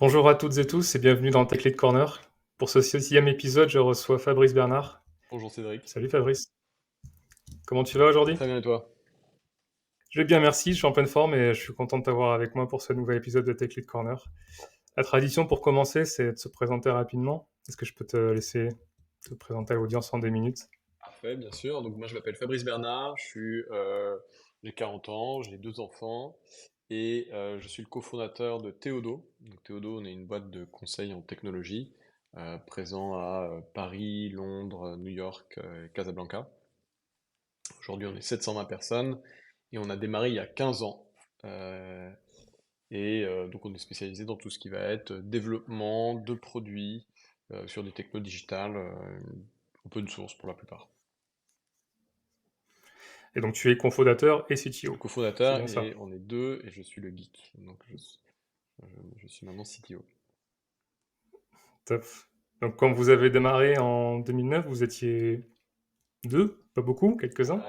Bonjour à toutes et tous et bienvenue dans Tech Lead Corner. Pour ce 6e épisode, je reçois Fabrice Bernard. Bonjour Cédric. Salut Fabrice, comment tu vas aujourd'hui? Très bien et toi? Je vais bien, merci, je suis en pleine forme et je suis content de t'avoir avec moi pour ce nouvel épisode de Tech Lead Corner. La tradition pour commencer, c'est de se présenter rapidement. Est-ce que je peux te laisser te présenter à l'audience en 2 minutes? Parfait, bien sûr. Donc moi je m'appelle Fabrice Bernard, j'ai 40 ans, j'ai deux enfants et je suis le cofondateur de Théodo. Donc Théodo, on est une boîte de conseil en technologie présent à Paris, Londres, New York, Casablanca. Aujourd'hui on est 720 personnes et on a démarré il y a 15 ans. Euh, donc on est spécialisé dans tout ce qui va être développement de produits sur des technos digitales, open source pour la plupart. Et donc tu es cofondateur et Je suis le CTO, c'est cofondateur bien ça? et on est deux et je suis le geek. Je suis maintenant CTO. Top. Donc quand vous avez démarré en 2009, vous étiez deux, pas beaucoup, quelques-uns?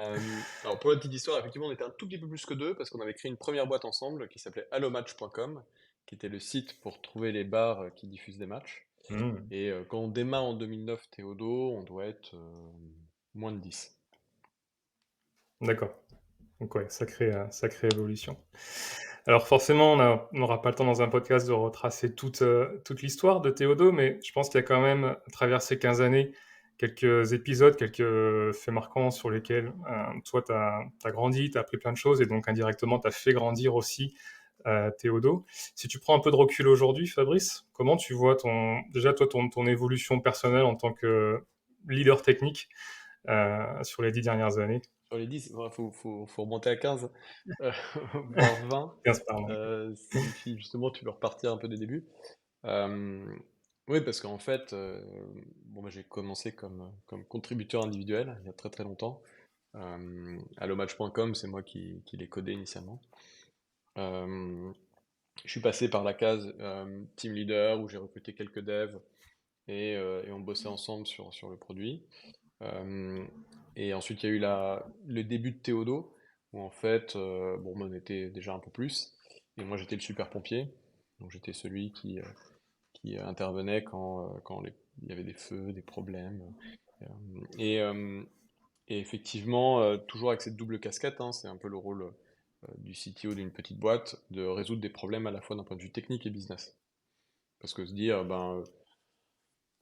Alors pour la petite histoire, effectivement, on était un tout petit peu plus que deux parce qu'on avait créé une première boîte ensemble qui s'appelait allomatch.com, qui était le site pour trouver les bars qui diffusent des matchs. Hmm, Et quand on démarre en 2009 Théodo, on doit être moins de 10. d'accord. Donc ouais, sacrée évolution. Alors forcément, on n'aura pas le temps dans un podcast de retracer toute l'histoire de Théodo, mais je pense qu'il y a quand même, à travers ces 15 années, quelques épisodes, quelques faits marquants sur lesquels toi, tu as grandi, tu as appris plein de choses, et donc indirectement, tu as fait grandir aussi Théodo. Si tu prends un peu de recul aujourd'hui, Fabrice, comment tu vois déjà toi, ton évolution personnelle en tant que leader technique sur les 10 dernières années? Sur les 10, il faut remonter à 15, euh, voire 20, 15, pardon. si justement tu veux repartir un peu des débuts. Euh, oui, parce qu'en fait, bon, bah, j'ai commencé comme contributeur individuel il y a très très longtemps. Allomatch.com, c'est moi qui l'ai codé initialement. Euh, je suis passé par la case team leader où j'ai recruté quelques devs et on bossait ensemble sur le produit. Euh, et ensuite, il y a eu le début de Théodo, où en fait, bon, on était déjà un peu plus, et moi j'étais le super pompier, donc j'étais celui qui intervenait quand il y avait des feux, des problèmes. Euh, et, euh, et effectivement, toujours avec cette double casquette, hein, c'est un peu le rôle du CTO d'une petite boîte, de résoudre des problèmes à la fois d'un point de vue technique et business. Parce que se dire,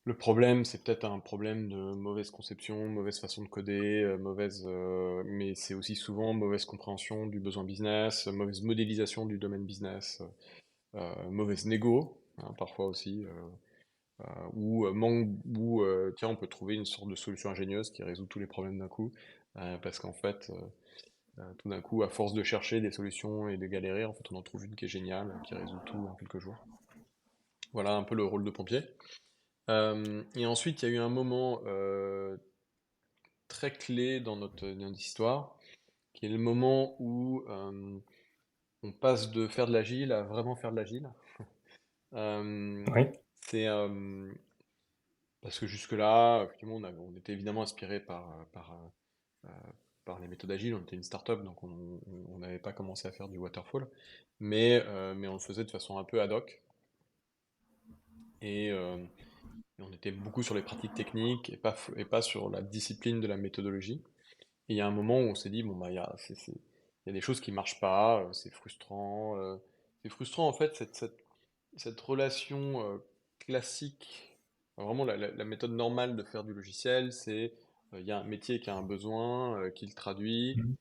le problème, c'est peut-être un problème de mauvaise conception, mauvaise façon de coder, mais c'est aussi souvent mauvaise compréhension du besoin business, mauvaise modélisation du domaine business, mauvaise négo, hein, parfois aussi, tiens, on peut trouver une sorte de solution ingénieuse qui résout tous les problèmes d'un coup, parce qu'en fait, tout d'un coup, à force de chercher des solutions et de galérer, en fait, on en trouve une qui est géniale, qui résout tout en quelques jours. Voilà un peu le rôle de pompier. Et ensuite, il y a eu un moment très clé dans notre histoire, qui est le moment où on passe de faire de l'agile à vraiment faire de l'agile. Euh, Oui. c'est parce que jusque-là, effectivement, on était évidemment inspiré euh, par les méthodes agiles. On était une start-up, donc on n'avait pas commencé à faire du waterfall, mais on le faisait de façon un peu ad hoc. Et, euh, et on était beaucoup sur les pratiques techniques et pas sur la discipline de la méthodologie. Et il y a un moment où on s'est dit, bon, bah, il y a des choses qui marchent pas, c'est frustrant. C'est frustrant, en fait, cette relation classique. Enfin, vraiment, la méthode normale de faire du logiciel, c'est il y a un métier qui a un besoin, qui le traduit Mhm.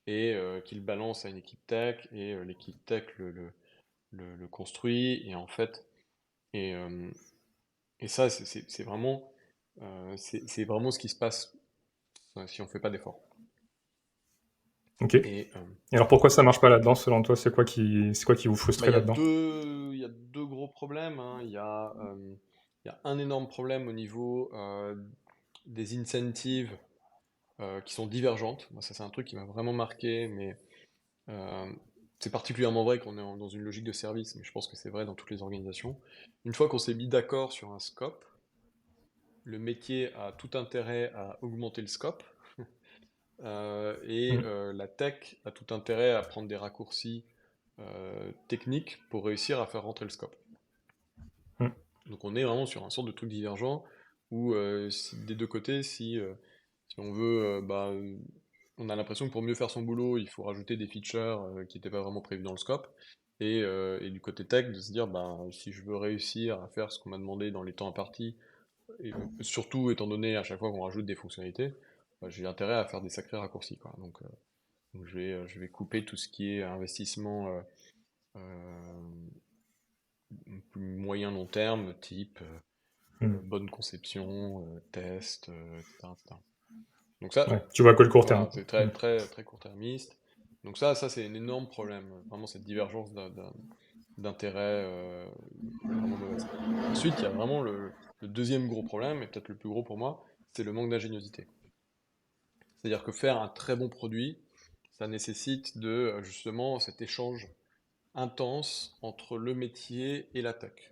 et qui le balance à une équipe tech, et l'équipe tech le construit. Et en fait, et, euh, et ça, c'est vraiment ce qui se passe si on fait pas d'efforts. Ok. Et Et alors pourquoi ça marche pas là-dedans selon toi? C'est quoi qui vous bah, frustrait là-dedans? il y a deux gros problèmes, hein. Il y a un énorme problème au niveau des incentives qui sont divergentes. Moi, ça, c'est un truc qui m'a vraiment marqué, mais euh, c'est particulièrement vrai qu'on est dans une logique de service, mais je pense que c'est vrai dans toutes les organisations. Une fois qu'on s'est mis d'accord sur un scope, le métier a tout intérêt à augmenter le scope, Mhm. la tech a tout intérêt à prendre des raccourcis techniques pour réussir à faire rentrer le scope. Donc on est vraiment sur un sorte de truc divergent où des deux côtés, si on veut, on a l'impression que pour mieux faire son boulot, il faut rajouter des features qui n'étaient pas vraiment prévues dans le scope. Et du côté tech, de se dire, bah, si je veux réussir à faire ce qu'on m'a demandé dans les temps impartis, et surtout étant donné à chaque fois qu'on rajoute des fonctionnalités, bah, j'ai intérêt à faire des sacrés raccourcis, quoi. Donc je vais couper tout ce qui est investissement euh, moyen long terme, type Mmh. bonne conception, test, etc., etc. Donc ça, Ouais, tu vois que le court terme, voilà, quoi. c'est Mmh. très, très, très court-termiste. Donc ça c'est un énorme problème. Vraiment, cette divergence d'intérêt est vraiment mauvaise. Ensuite, il y a vraiment le deuxième gros problème, et peut-être le plus gros pour moi, c'est le manque d'ingéniosité. C'est-à-dire que faire un très bon produit, ça nécessite justement cet échange intense entre le métier et la tech.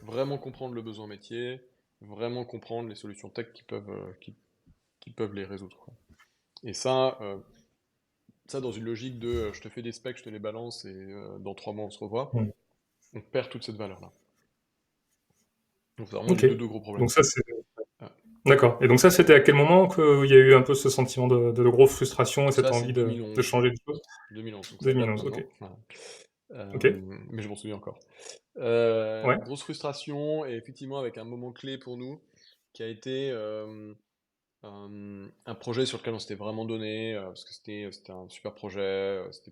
Vraiment comprendre le besoin métier, vraiment comprendre les solutions tech qui peuvent les résoudre, quoi. Et ça dans une logique de je te fais des specs, je te les balance et dans 3 mois on se revoit, Mmh. on perd toute cette valeur-là. Donc c'est vraiment les OK. deux gros problèmes. Donc ça, c'est Ah. d'accord, et donc ça, c'était à quel moment qu'il y a eu un peu ce sentiment de grosse frustration et cette Ça c'est envie de 2011. changer de choses? 2011, donc ça date 2011, OK. maintenant. Voilà. OK. Mais je m'en souviens encore. Ouais. Grosse frustration et effectivement avec un moment clé pour nous qui a été un projet sur lequel on s'était vraiment donné, parce que c'était un super projet, c'était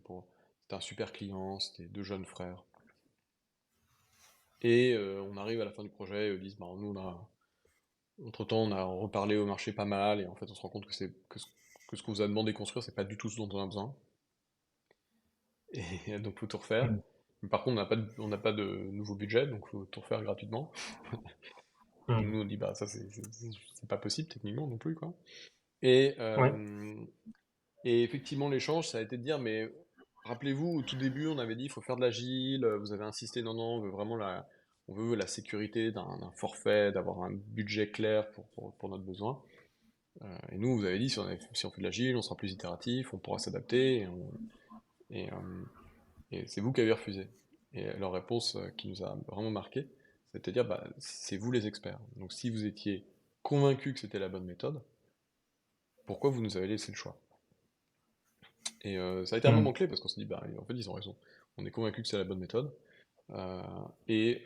un super client, c'était deux jeunes frères. Et on arrive à la fin du projet et ils disent, bah, nous, entre-temps, on a reparlé au marché pas mal, et en fait, on se rend compte que ce qu'on vous a demandé de construire, c'est pas du tout ce dont on a besoin. Et donc, faut tout refaire. Mmh. Mais par contre, on n'a pas de nouveau budget, donc faut tout refaire gratuitement. Donc Mmh. nous, on dit, bah, ça, c'est pas possible, techniquement, non plus, quoi. Et, Ouais. euh, Et effectivement, l'échange, ça a été de dire, mais rappelez-vous, au tout début, on avait dit, il faut faire de l'agile, vous avez insisté, non, non, on veut vraiment on veut la sécurité d'un forfait, d'avoir un budget clair pour notre besoin. Et nous, vous avez dit, si on fait de l'agile, on sera plus itératif, on pourra s'adapter, et, euh, et c'est vous qui avez refusé. Et leur réponse qui nous a vraiment marqué, c'était de dire, bah, c'est vous les experts. Donc si vous étiez convaincus que c'était la bonne méthode, pourquoi vous nous avez laissé le choix? Et ça a été un Mmh. moment clé parce qu'on s'est dit, bah, en fait, ils ont raison. On est convaincu que c'est la bonne méthode. Euh, et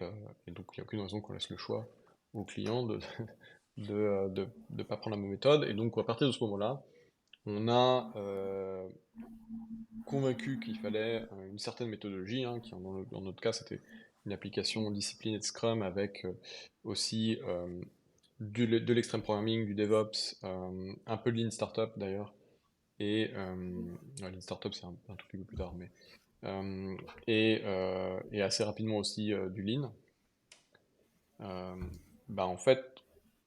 donc, il n'y a aucune raison qu'on laisse le choix au client de pas prendre la même méthode. Et donc, à partir de ce moment-là, on a convaincu qu'il fallait une certaine méthodologie, hein, dans notre cas, c'était une application disciplinée de Scrum avec aussi de l'extreme programming, du DevOps, un peu de Lean Startup d'ailleurs, ouais, Lean Startup, c'est un tout petit peu plus tard, mais et assez rapidement aussi du Lean. Euh, Bah en fait,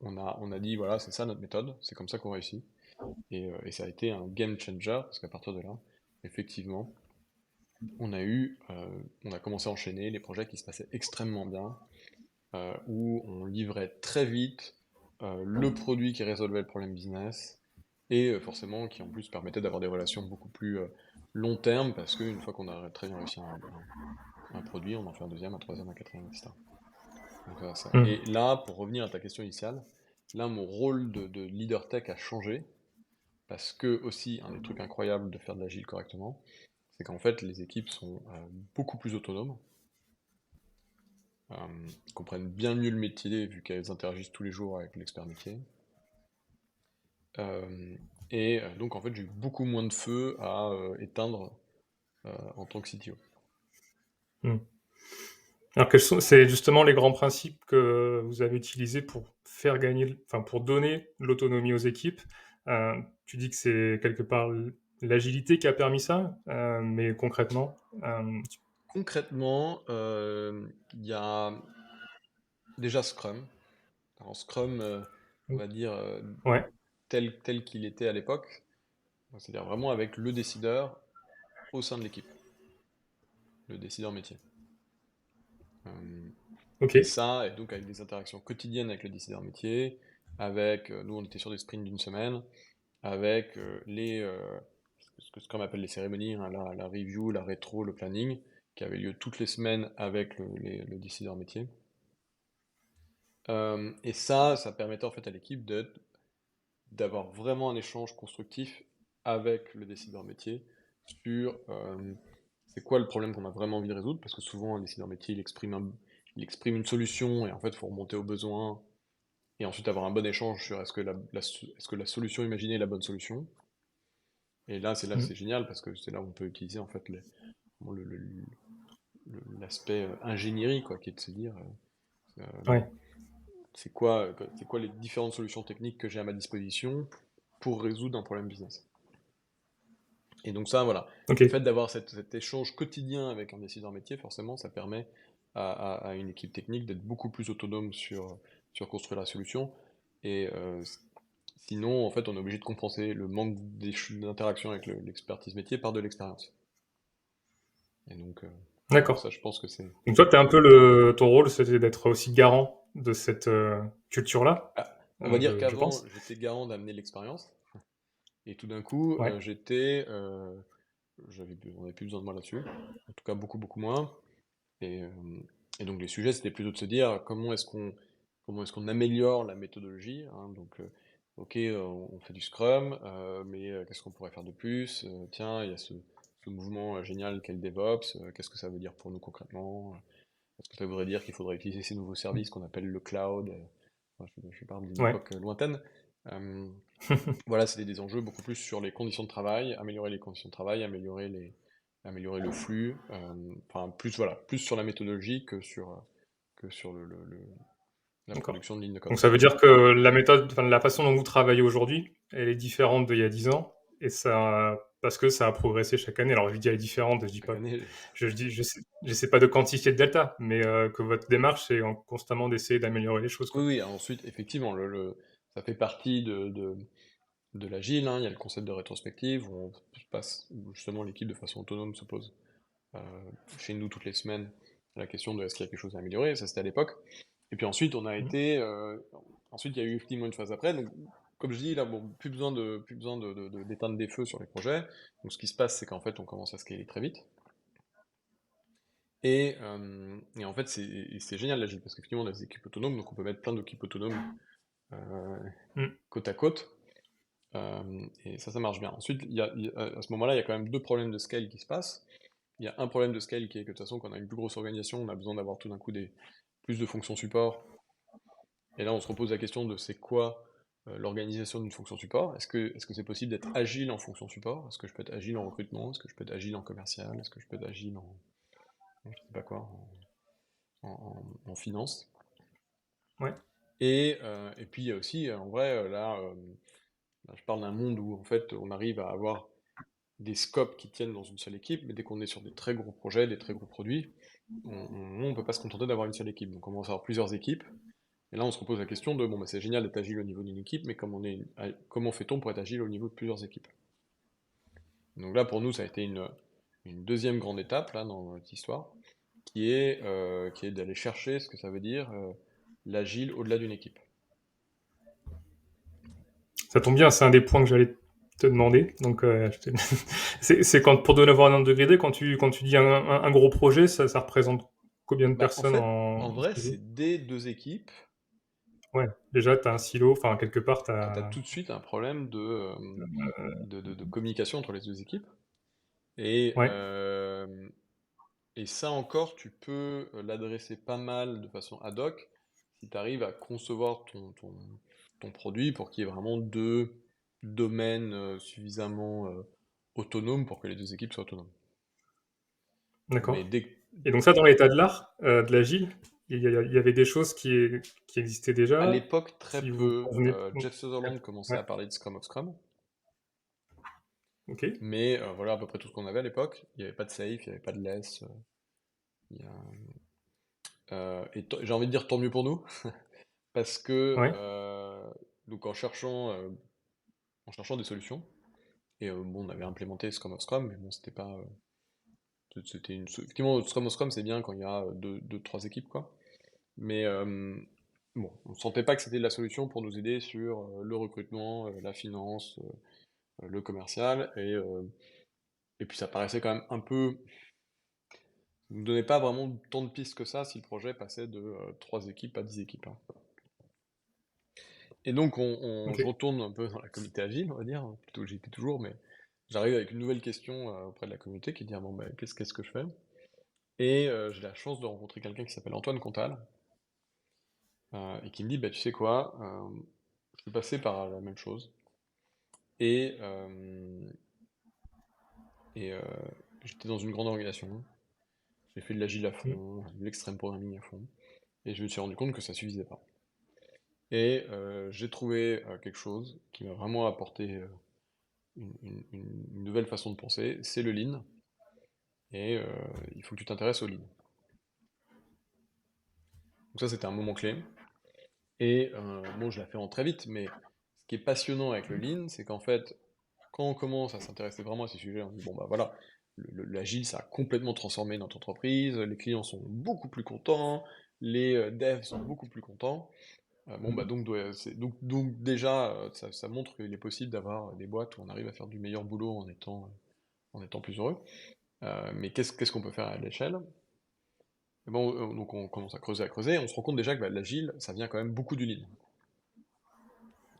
on a dit voilà, c'est ça notre méthode, c'est comme ça qu'on réussit. Et ça a été un game changer parce qu'à partir de là, effectivement, on a commencé à enchaîner les projets qui se passaient extrêmement bien, où on livrait très vite le produit qui résolvait le problème business, et forcément qui en plus permettait d'avoir des relations beaucoup plus long terme, parce qu'une fois qu'on a très bien réussi un produit, on en fait un deuxième, un troisième, un quatrième, etc. Donc, Mmh. et là, pour revenir à ta question initiale, là mon rôle de leader tech a changé, parce que aussi un des trucs incroyables de faire de l'agile correctement, c'est qu'en fait les équipes sont beaucoup plus autonomes, comprennent bien mieux le métier vu qu'elles interagissent tous les jours avec l'expert métier. Euh, donc en fait j'ai eu beaucoup moins de feu à éteindre en tant que CTO. Mmh. Alors quels sont c'est justement les grands principes que vous avez utilisés pour faire gagner enfin, pour donner l'autonomie aux équipes? Tu dis que c'est quelque part l'agilité qui a permis ça, mais concrètement, tu Concrètement, il y a déjà Scrum. Alors Scrum, on mmh, va dire ouais, tel qu'il était à l'époque, c'est-à-dire vraiment avec le décideur au sein de l'équipe, le décideur métier. Euh, OK. et ça, et donc avec des interactions quotidiennes avec le décideur métier, avec, nous on était sur des sprints d'une semaine, avec ce que Scrum appelle les cérémonies, hein, la review, la rétro, le planning, qui avait lieu toutes les semaines avec le décideur métier. Et ça permettait en fait à l'équipe d'avoir vraiment un échange constructif avec le décideur métier sur c'est quoi le problème qu'on a vraiment envie de résoudre, parce que souvent un décideur métier il exprime une solution et en fait il faut remonter aux besoins et ensuite avoir un bon échange sur est-ce que la solution imaginée est la bonne solution. Et là Mmh. c'est génial parce que c'est là où on peut utiliser en fait l'aspect ingénierie quoi, qui est de se dire Ouais. c'est quoi les différentes solutions techniques que j'ai à ma disposition pour résoudre un problème business. Et donc ça, voilà, le OK. fait d'avoir cet échange quotidien avec un décideur métier, forcément, ça permet à une équipe technique d'être beaucoup plus autonome sur construire la solution. Et sinon, en fait, on est obligé de compenser le manque d'interaction avec l'expertise métier par de l'expérience. Et donc, voilà, ça, D'accord. je pense que c'est... Donc toi, tu un peu ton rôle, c'était d'être aussi garant de cette, culture-là? Ah, on va dire Je qu'avant, pense? j'étais garant d'amener l'expérience. Et tout d'un coup, Ouais. on n'avait plus besoin de moi là-dessus. En tout cas, beaucoup, beaucoup moins. Et, euh, et donc les sujets, c'était plutôt de se dire comment est-ce qu'on améliore la méthodologie, hein. Donc, ok, on fait du Scrum, mais qu'est-ce qu'on pourrait faire de plus? Tiens, il y a ce mouvement génial qu'est le DevOps. Qu'est-ce que ça veut dire pour nous concrètement? Est-ce que ça voudrait dire qu'il faudrait utiliser ces nouveaux services qu'on appelle le cloud? Enfin, je parle d'une Ouais. époque lointaine. Euh, voilà, c'était des enjeux beaucoup plus sur les conditions de travail, améliorer les conditions de travail, améliorer le flux, enfin plus voilà, plus sur la méthodologie que sur la D'accord. production de lignes de code. Donc ça veut dire que la méthode, enfin la façon dont vous travaillez aujourd'hui, elle est différente d'il y a 10 ans et ça parce que ça a progressé chaque année. Alors je dis elle est différente, je dis Chaque pas année, je sais pas de quantifier le delta, mais que votre démarche, c'est constamment d'essayer d'améliorer les choses, oui, quoi. oui, ensuite, effectivement, ça fait partie de l'agile, hein. Il y a le concept de rétrospective où justement l'équipe de façon autonome se pose euh, chez nous toutes les semaines la question de est-ce qu'il y a quelque chose à améliorer, ça c'était à l'époque. Et puis ensuite, Mmh. ensuite il y a eu effectivement une phase après. Donc, comme je dis là, bon, plus besoin d'éteindre des feux sur les projets. Donc, ce qui se passe, c'est qu'en fait, on commence à scaler très vite. Et en fait, c'est génial l'agile parce qu'effectivement, on a des équipes autonomes, donc on peut mettre plein d'équipes autonomes euh, Mmh. côte à côte. Et ça marche bien. Ensuite, à ce moment-là, il y a quand même deux problèmes de scale qui se passent. Il y a un problème de scale qui est que de toute façon, quand on a une plus grosse organisation, on a besoin d'avoir tout d'un coup plus de fonctions support. Et là, on se repose la question de c'est quoi l'organisation d'une fonction support. Est-ce que c'est possible d'être agile en fonction support? Est-ce que je peux être agile en recrutement? Est-ce que je peux être agile en commercial? Est-ce que je peux être agile je sais pas quoi, en finance? Ouais. Et puis il y a aussi, en vrai, là, je parle d'un monde où en fait on arrive à avoir des scopes qui tiennent dans une seule équipe, mais dès qu'on est sur des très gros projets, des très gros produits, on peut pas se contenter d'avoir une seule équipe. Donc on commence à avoir plusieurs équipes. Et là, on se repose la question de, bon, bah, c'est génial d'être agile au niveau d'une équipe, mais comment fait-on pour être agile au niveau de plusieurs équipes? Donc là, pour nous, ça a été une deuxième grande étape là, dans notre histoire, qui est d'aller chercher ce que ça veut dire l'agile au-delà d'une équipe. Ça tombe bien, c'est un des points que j'allais te demander. Donc, c'est quand, pour donner avoir un ordre de grandeur, quand tu dis un gros projet, ça représente combien de Bah, en personnes fait, en en vrai, silo? c'est dès deux équipes Ouais, déjà, tu as un silo, enfin, quelque part, tu que tu as as... tout de suite un problème de communication entre les deux équipes. Et, Ouais, euh, et ça encore, tu peux l'adresser pas mal de façon ad hoc si tu arrives à concevoir ton produit pour qu'il y ait vraiment deux domaines suffisamment autonomes pour que les deux équipes soient autonomes. Mais d'accord. dès, Et donc ça, dans l'état de l'art, de l'agile, il y avait des choses qui existaient à déjà, l'époque, très qui vous peu, convenaient. Jeff Sutherland commençait Ouais, à parler de Scrum of Scrum, ok. mais voilà à peu près tout ce qu'on avait à l'époque. Il n'y avait pas de safe, il n'y avait pas de less. Il y j'ai envie de dire tant mieux pour nous, parce que Ouais, donc en cherchant des solutions, et bon, on avait implémenté Scrum of Scrum, mais bon, c'était pas, effectivement, Scrum of Scrum, c'est bien quand il y a trois équipes, quoi. Mais bon, on sentait pas que c'était la solution pour nous aider sur le recrutement, la finance, le commercial, et puis ça paraissait quand même un peu, ça nous donnait pas vraiment tant de pistes que ça si le projet passait de 3 équipes à 10 équipes, hein. Et donc, je OK. retourne un peu dans la communauté agile, on va dire, plutôt que j'y étais toujours, mais j'arrive avec une nouvelle question auprès de la communauté qui dit, ah bon, bah, qu'est-ce que je fais? Et j'ai la chance de rencontrer quelqu'un qui s'appelle Antoine Comtal, et qui me dit, bah, tu sais quoi, je suis passé par la même chose, et, et j'étais dans une grande organisation, j'ai fait de l'agile à Mmh. fond, de l'extrême programming à fond, et je me suis rendu compte que ça suffisait pas. Et j'ai trouvé quelque chose qui m'a vraiment apporté une nouvelle façon de penser, c'est le lean, et il faut que tu t'intéresses au lean. Donc ça, c'était un moment clé. Et bon, je la fais en très vite, mais ce qui est passionnant avec le lean, c'est qu'en fait, quand on commence à s'intéresser vraiment à ces sujets, on dit, bon bah voilà, l'agile, ça a complètement transformé notre entreprise, les clients sont beaucoup plus contents, les devs sont beaucoup plus contents. Bon bah donc déjà, ça montre qu'il est possible d'avoir des boîtes où on arrive à faire du meilleur boulot en étant plus heureux. Mais qu'est-ce qu'on peut faire à l'échelle? Et bon, donc on commence à creuser, et on se rend compte déjà que bah, l'agile, ça vient quand même beaucoup du lean.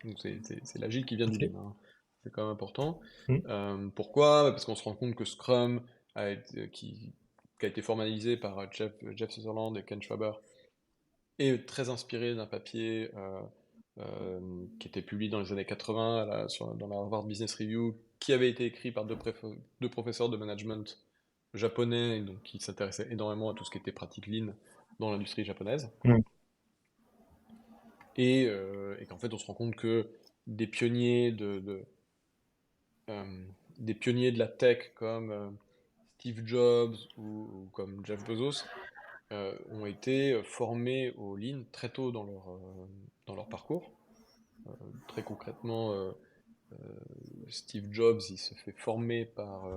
Donc c'est l'agile qui vient du OK. lean, hein. C'est quand même important. Mmh. Pourquoi? Bah, parce qu'on se rend compte que Scrum qui a été formalisé par Jeff Sutherland et Ken Schwaber est très inspiré d'un papier qui était publié dans les années 80 dans la Harvard Business Review, qui avait été écrit par deux professeurs de management japonais, donc qui s'intéressaient énormément à tout ce qui était pratique lean dans l'industrie japonaise. Mmh. Et qu'en fait, on se rend compte que des pionniers euh, des pionniers de la tech comme Steve Jobs ou comme Jeff Bezos ont été formés au Lean très tôt dans leur parcours. Très concrètement, euh, Steve Jobs, il se fait former par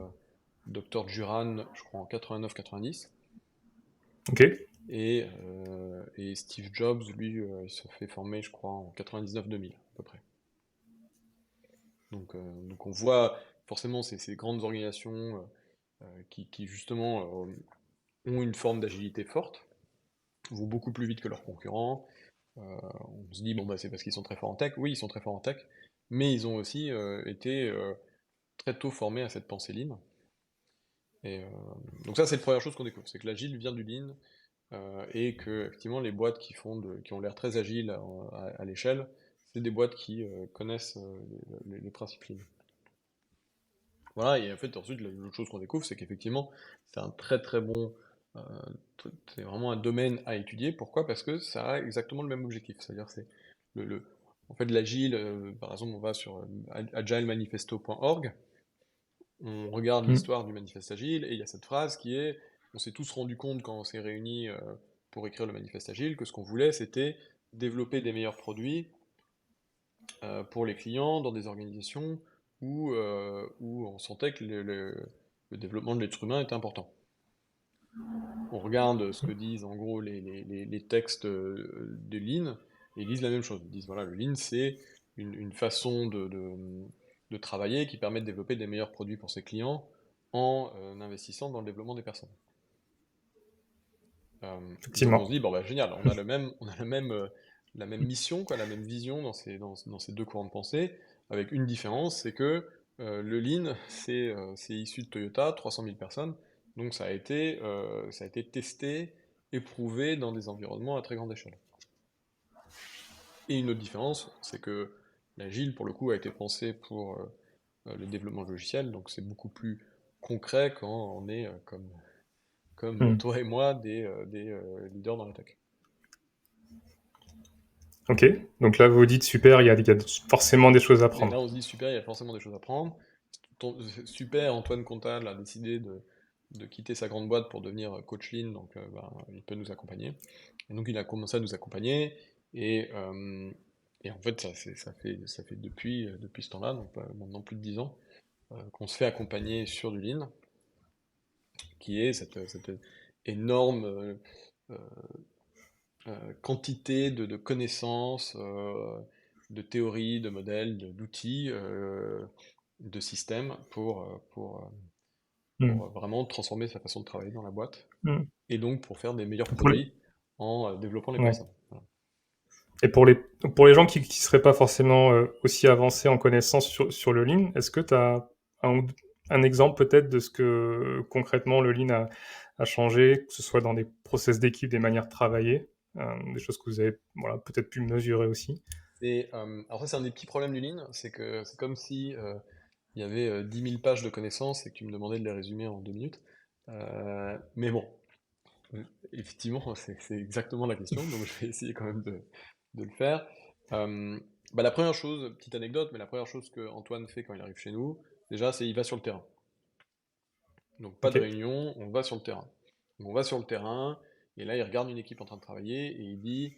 Dr. Juran, je crois en 89-90. OK. Et Steve Jobs, lui, il se fait former, je crois, en 99-2000 à peu près. Donc on voit forcément ces grandes organisations qui justement ont une forme d'agilité forte, vont beaucoup plus vite que leurs concurrents. On se dit, bon, bah, c'est parce qu'ils sont très forts en tech. Oui, ils sont très forts en tech, mais ils ont aussi été très tôt formés à cette pensée lean. Et, donc ça, c'est la première chose qu'on découvre, c'est que l'agile vient du lean, et que effectivement les boîtes qui ont l'air très agiles à l'échelle, c'est des boîtes qui connaissent les principes lean. Voilà, et en fait, ensuite, l'autre chose qu'on découvre, c'est qu'effectivement, c'est un très très bon. euh, c'est vraiment un domaine à étudier. Pourquoi? Parce que ça a exactement le même objectif. C'est-à-dire, c'est en fait, l'agile, par exemple, on va sur agilemanifesto.org, on regarde Mmh. l'histoire du manifeste agile, et il y a cette phrase qui est: on s'est tous rendu compte quand on s'est réunis pour écrire le manifeste agile, que ce qu'on voulait, c'était développer des meilleurs produits pour les clients dans des organisations où on sentait que le développement de l'être humain était important. On regarde ce que disent en gros les textes de Lean, et ils disent la même chose. Ils disent voilà, le Lean c'est une façon de travailler qui permet de développer des meilleurs produits pour ses clients en investissant dans le développement des personnes. Donc on se Effectivement. dit, bon bah génial, on a la même mission, quoi, la même vision dans ces deux courants de pensée, avec une différence, c'est que le Lean, c'est issu de Toyota, 300 000 personnes, donc ça a été testé, éprouvé dans des environnements à très grande échelle. Et une autre différence, c'est que l'agile, pour le coup, a été pensé pour le développement logiciel, donc c'est beaucoup plus concret quand on est comme Mmh. toi et moi, des leaders dans la tech. OK. Donc là, vous vous dites: «Super, il y a forcément des choses à Et là, prendre». on se dit, super, il y a forcément des choses à prendre. Super, Antoine Comtal a décidé de quitter sa grande boîte pour devenir coach lean, donc ben, il peut nous accompagner. Et donc, il a commencé à nous accompagner, et, et en fait, ça fait depuis ce temps-là, donc maintenant plus de 10 ans, qu'on se fait accompagner sur du lean, qui est cette énorme euh, quantité de connaissances, de théories, de modèles, d'outils, de systèmes Mmh. pour vraiment transformer sa façon de travailler dans la boîte, Mmh. et donc pour faire des meilleurs Pour le produits en développant les Ouais. personnes. Voilà. Et pour les gens qui ne seraient pas forcément aussi avancés en connaissance sur le Lean, est-ce que tu as un exemple peut-être de ce que concrètement le Lean a changé, que ce soit dans des process d'équipe, des manières de travailler, des choses que vous avez voilà, peut-être pu mesurer aussi? Alors ça, c'est un des petits problèmes du Lean, c'est que c'est comme si il y avait 10 000 pages de connaissances et que tu me demandais de les résumer en 2 minutes. Mais bon, euh, effectivement, c'est exactement la question, donc je vais essayer quand même de le faire. Euh, la première chose, petite anecdote, mais la première chose que Antoine fait quand il arrive chez nous, déjà, c'est il va sur le terrain. Donc pas Ok, de réunion, on va sur le terrain. Donc, on va sur le terrain, et là, il regarde une équipe en train de travailler, et il dit,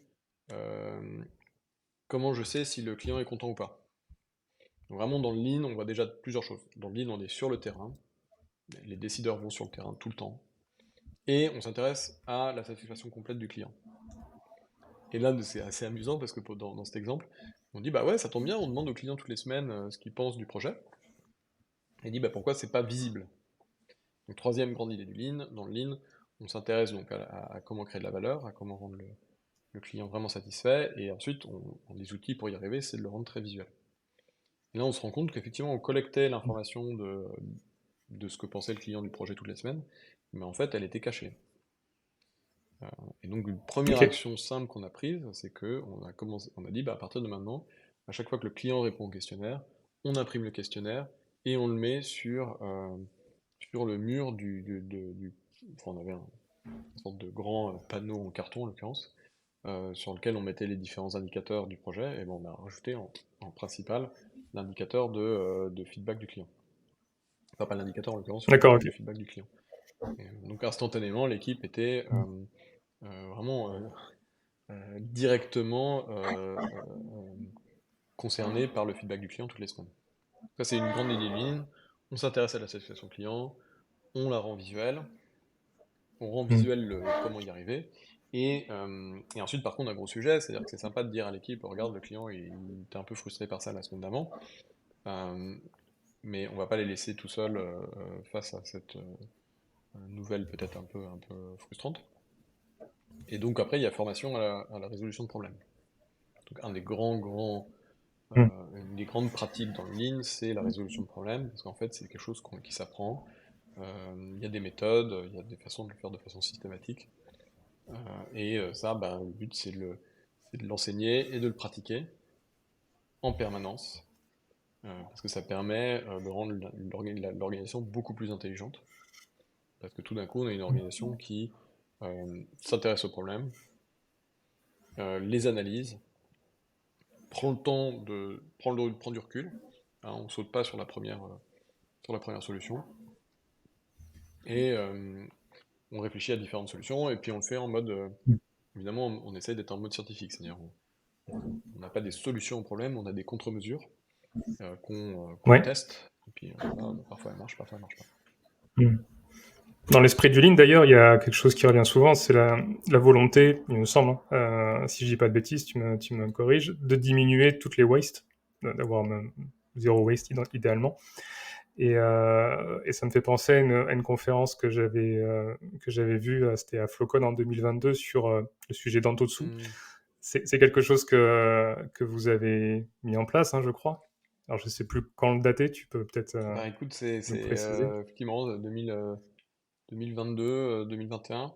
euh, comment je sais si le client est content ou pas. Donc vraiment, dans le Lean, on voit déjà plusieurs choses. Dans le Lean, on est sur le terrain, les décideurs vont sur le terrain tout le temps, et on s'intéresse à la satisfaction complète du client. Et là, c'est assez amusant parce que dans cet exemple, on dit bah ouais, ça tombe bien, on demande au client toutes les semaines ce qu'il pense du projet. Et il dit bah pourquoi c'est pas visible. Donc troisième grande idée du Lean, dans le Lean, on s'intéresse donc à comment créer de la valeur, à comment rendre le client vraiment satisfait, et ensuite on des outils pour y arriver, c'est de le rendre très visuel. Et là, on se rend compte qu'effectivement, on collectait l'information de ce que pensait le client du projet toutes les semaines, mais en fait, elle était cachée. Euh, Et donc, une première ok, action simple qu'on a prise, c'est que on a dit, bah, à partir de maintenant, à chaque fois que le client répond au questionnaire, on imprime le questionnaire et on le met sur le mur enfin, on avait une sorte de grand panneau en carton, en l'occurrence, sur lequel on mettait les différents indicateurs du projet, et bon, on a rajouté en principal l'indicateur de feedback du client. Enfin, pas l'indicateur en l'occurrence, le d'accord, mur ok. de feedback du client. Donc instantanément, l'équipe était vraiment directement concernée par le feedback du client toutes les semaines. Ça, c'est une grande idée Lean. On s'intéresse à la satisfaction client, on la rend visuelle, on rend Hmm. visuel comment y arriver. Et ensuite, par contre, un gros sujet, c'est-à-dire que c'est sympa de dire à l'équipe, regarde, le client, il était un peu frustré par ça la semaine d'avant, euh, mais on va pas les laisser tout seuls face à cette nouvelle peut-être un peu frustrante. Et donc après, il y a formation à la résolution de problèmes. Donc Hmm. une des grandes pratiques dans le Lean, c'est la résolution de problèmes, parce qu'en fait, c'est quelque chose qui s'apprend. Il y a des méthodes, il y a des façons de le faire de façon systématique. Ça, bah, le but, c'est de l'enseigner et de le pratiquer en permanence, parce que ça permet de rendre l'organisation beaucoup plus intelligente, parce que tout d'un coup, on a une organisation qui s'intéresse aux problèmes, les analyse, prend le temps prend du recul, hein, on saute pas sur la première solution, et on réfléchit à différentes solutions, et puis on le fait en mode, évidemment, on essaie d'être en mode scientifique, c'est-à-dire on n'a pas des solutions au problème, on a des contre-mesures qu'on Ouais. teste, et puis voilà, bah, parfois elle marche, parfois elle marche pas. Hmm. Dans l'esprit du Lean, d'ailleurs, il y a quelque chose qui revient souvent, c'est la volonté, il me semble, hein, si je dis pas de bêtises, tu me corriges, de diminuer toutes les wastes, d'avoir même zéro waste idéalement. Et ça me fait penser à une conférence que j'avais vue, c'était à Flocon en 2022 sur le sujet d'Antotsu. Hmm. C'est quelque chose que vous avez mis en place, hein, je crois. Alors, je sais plus quand le dater, tu peux peut-être Bah écoute, c'est nous c'est, préciser. effectivement 2022, 2021.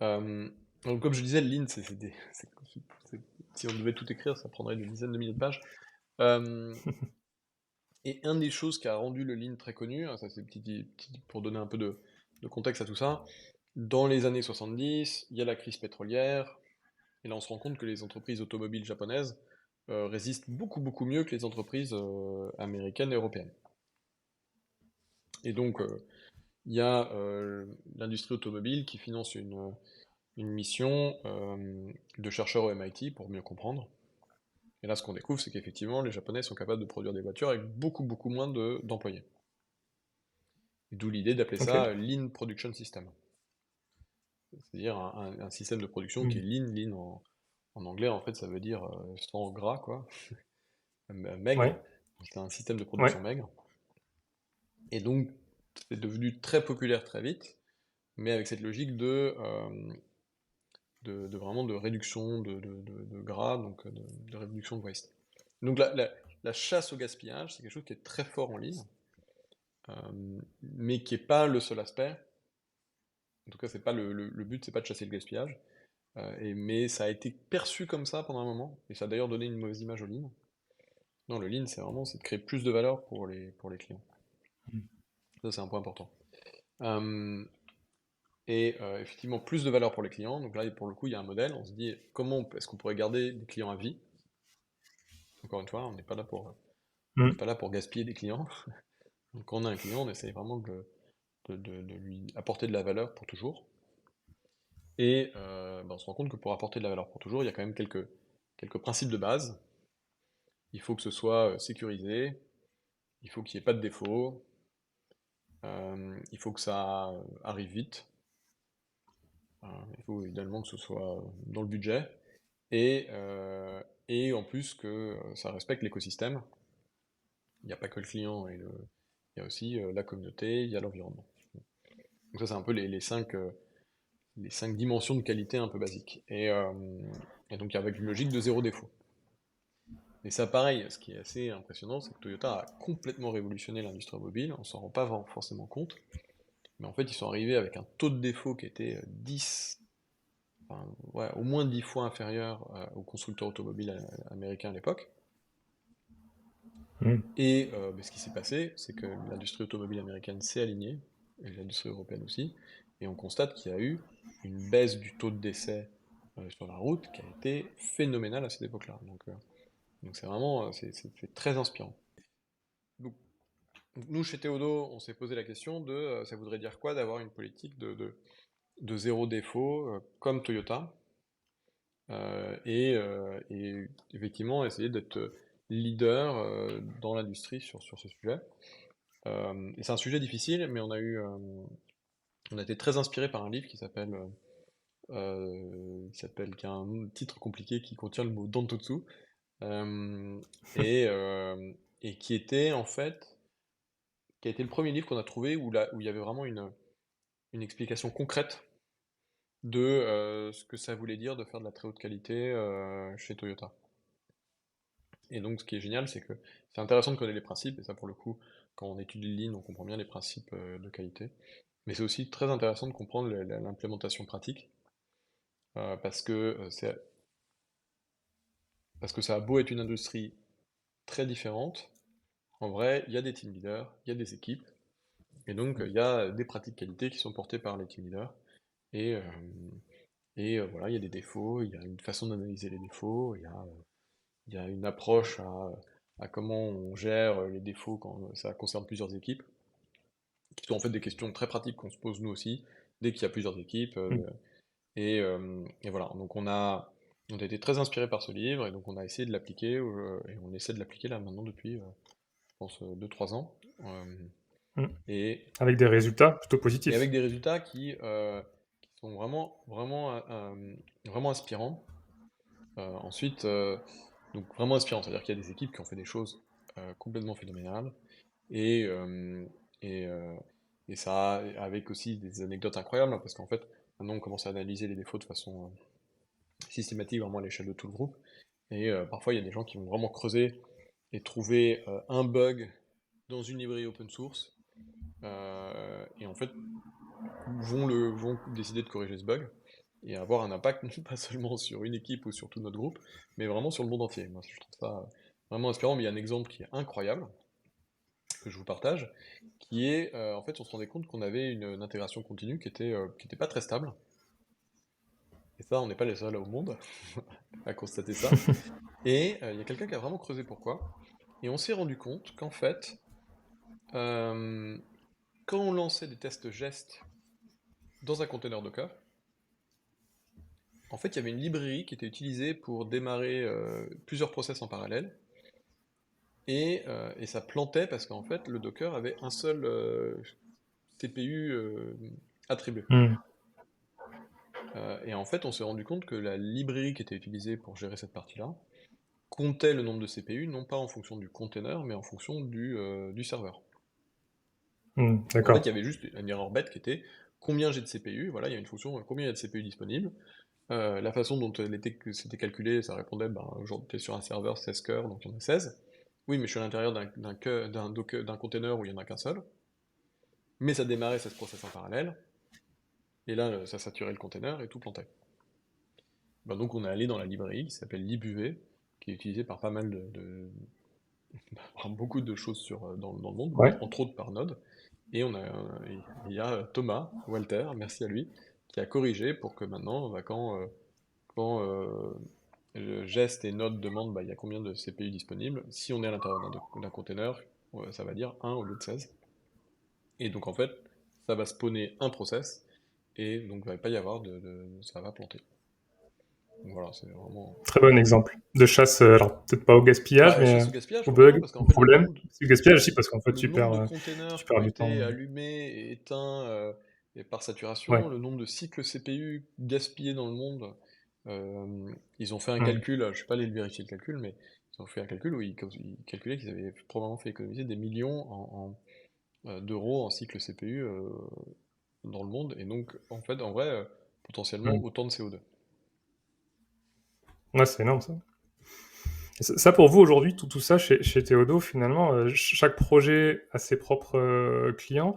Euh, donc comme je disais, le Lean, c'est- si on devait tout écrire, ça prendrait des dizaines de milliers de pages. Euh, et une des choses qui a rendu le Lean très connu, hein, ça c'est pour donner un peu de contexte à tout ça, dans les années 70, il y a la crise pétrolière, et là on se rend compte que les entreprises automobiles japonaises résistent beaucoup beaucoup mieux que les entreprises américaines et européennes. Et donc il y a l'industrie automobile qui finance une mission de chercheurs au MIT pour mieux comprendre. Et là, ce qu'on découvre, c'est qu'effectivement, les Japonais sont capables de produire des voitures avec beaucoup, beaucoup moins d'employés. D'où l'idée d'appeler Ok. ça Lean Production System. C'est-à-dire un système de production qui est Hmm. lean. Lean en anglais, en fait, ça veut dire sans gras, quoi. Maigre. Ouais. C'est un système de Ouais. production maigre. Et donc, c'est devenu très populaire très vite, mais avec cette logique vraiment de réduction de gras, donc de réduction de waste. Donc la chasse au gaspillage, c'est quelque chose qui est très fort en ligne, mais qui n'est pas le seul aspect. En tout cas, c'est pas le but, c'est pas de chasser le gaspillage. Mais ça a été perçu comme ça pendant un moment, et ça a d'ailleurs donné une mauvaise image au lean. Non, le lean, c'est de créer plus de valeur pour les clients. Mmh. Ça, c'est un point important. Euh, Effectivement, plus de valeur pour les clients. Donc là, pour le coup, il y a un modèle. On se dit, comment est-ce qu'on pourrait garder des clients à vie? Encore une fois, on n'est pas là on n'est Mmh. pas là pour gaspiller des clients. Donc quand on a un client, on essaye vraiment de lui apporter de la valeur pour toujours. Et on se rend compte que pour apporter de la valeur pour toujours, il y a quand même quelques principes de base. Il faut que ce soit sécurisé, il faut qu'il n'y ait pas de défaut, il faut que ça arrive vite, il faut évidemment que ce soit dans le budget, et, euh, et en plus que ça respecte l'écosystème. Il n'y a pas que le client, il y a aussi la communauté, il y a l'environnement. Donc ça, c'est un peu les cinq dimensions de qualité un peu basiques. Et donc avec une logique de zéro défaut. Et ça, pareil, ce qui est assez impressionnant, c'est que Toyota a complètement révolutionné l'industrie automobile, on s'en rend pas forcément compte, mais en fait, ils sont arrivés avec un taux de défaut qui était 10, enfin, ouais, au moins 10 fois inférieur aux constructeurs automobiles américains à l'époque. Mmh. Et ce qui s'est passé, c'est que l'industrie automobile américaine s'est alignée, et l'industrie européenne aussi, et on constate qu'il y a eu une baisse du taux de décès sur la route qui a été phénoménale à cette époque-là. Donc c'est vraiment c'est très inspirant. Donc, nous, chez Théodo, on s'est posé la question de ça voudrait dire quoi d'avoir une politique de zéro défaut comme Toyota, et effectivement essayer d'être leader dans l'industrie sur ce sujet. Et c'est un sujet difficile, mais on a été très inspiré par un livre qui a un titre compliqué qui contient le mot Dantotsu, euh, et, euh, et qui était en fait, qui a été le premier livre qu'on a trouvé où il y avait vraiment une explication concrète de ce que ça voulait dire de faire de la très haute qualité chez Toyota. Et donc, ce qui est génial, c'est que c'est intéressant de connaître les principes, et ça, pour le coup, quand on étudie le Lean, on comprend bien les principes de qualité. Mais c'est aussi très intéressant de comprendre l'implémentation pratique, parce que parce que ça a beau être une industrie très différente, en vrai, il y a des team leaders, il y a des équipes, et donc il y a des pratiques qualité qui sont portées par les team leaders, et, euh, voilà, il y a des défauts, il y a une façon d'analyser les défauts, il y a une approche à comment on gère les défauts quand ça concerne plusieurs équipes, qui sont en fait des questions très pratiques qu'on se pose nous aussi, dès qu'il y a plusieurs équipes. Mmh. Et voilà, donc on a été très inspiré par ce livre, et donc on a essayé de l'appliquer, et on essaie de l'appliquer là maintenant depuis, je pense, 2-3 ans. Mmh. Et, Avec des résultats plutôt et positifs. avec des résultats qui sont vraiment inspirants. Ensuite, donc vraiment inspirants, c'est-à-dire qu'il y a des équipes qui ont fait des choses complètement phénoménales, et, euh, et, euh, et ça, avec aussi des anecdotes incroyables, hein, parce qu'en fait, maintenant on commence à analyser les défauts de façon systématique, vraiment à l'échelle de tout le groupe. Et parfois, il y a des gens qui vont vraiment creuser et trouver un bug dans une librairie open source, et en fait, vont décider de corriger ce bug, et avoir un impact pas seulement sur une équipe ou sur tout notre groupe, mais vraiment sur le monde entier. Moi, je trouve ça vraiment inspirant, mais il y a un exemple qui est incroyable, que je vous partage, qui est, en fait, on se rendait compte qu'on avait une intégration continue qui était pas très stable, et ça, on n'est pas les seuls au monde à constater ça. Et il y a quelqu'un qui a vraiment creusé pourquoi. Et on s'est rendu compte qu'en fait, euh, quand on lançait des tests gestes dans un container Docker, en fait, il y avait une librairie qui était utilisée pour démarrer plusieurs process en parallèle. Et ça plantait parce qu'en fait, le Docker avait un seul CPU attribué. Mmh. Et en fait, on s'est rendu compte que la librairie qui était utilisée pour gérer cette partie-là comptait le nombre de CPU, non pas en fonction du container, mais en fonction du serveur. Mmh. Donc en fait, il y D'accord. avait juste une erreur bête qui était combien j'ai de CPU, voilà, il y a une fonction combien il y a de CPU disponible, La façon dont c'était calculé, ça répondait, ben, aujourd'hui, tu es sur un serveur 16 cœurs, donc il y en a 16. Oui, mais je suis à l'intérieur d'un container où il y en a qu'un seul. Mais ça démarrait 16 process en parallèle, et là, ça saturait le container et tout plantait. Ben, donc on est allé dans la librairie qui s'appelle libuv, qui est utilisée par pas mal par beaucoup de choses dans le monde, Ouais. entre autres par Node. Et il y a Thomas Walter, merci à lui, qui a corrigé pour que maintenant, bah, quand Gest et Node demandent bah, il y a combien de CPU disponibles, si on est à l'intérieur d'un container, ça va dire 1 au lieu de 16. Et donc en fait, ça va spawner un process, et donc il va pas y avoir ça va planter. Donc voilà, c'est vraiment... Très bon exemple de chasse, alors peut-être pas au gaspillage, Bah, mais chasse au gaspillage, au complètement, bug, parce qu'en au fait, problème. C'est du gaspillage aussi parce qu'en fait, le nombre de containers tu qui ont perds du été temps. allumés et éteints et par Ouais. saturation, le nombre de cycles CPU gaspillés dans le monde, ils ont fait un Mmh. calcul, je suis pas allé le vérifier le calcul, mais ils ont fait un calcul où ils calculaient qu'ils avaient probablement fait économiser des millions d'euros en cycle CPU dans le monde, et donc en fait, en vrai, potentiellement Mmh. autant de CO2. Ouais, c'est énorme ça. Et ça pour vous aujourd'hui, tout ça chez Théodo finalement, chaque projet a ses propres, clients.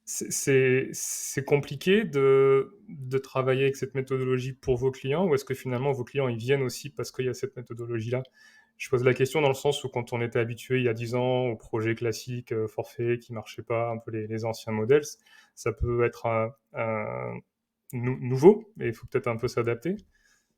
C'est compliqué de travailler avec cette méthodologie pour vos clients ou est-ce que finalement vos clients, ils viennent aussi parce qu'il y a cette méthodologie-là? Je pose la question dans le sens où quand on était habitué il y a 10 ans aux projets classiques, forfait qui marchaient pas, un peu les anciens modèles, ça peut être un nouveau et il faut peut-être un peu s'adapter.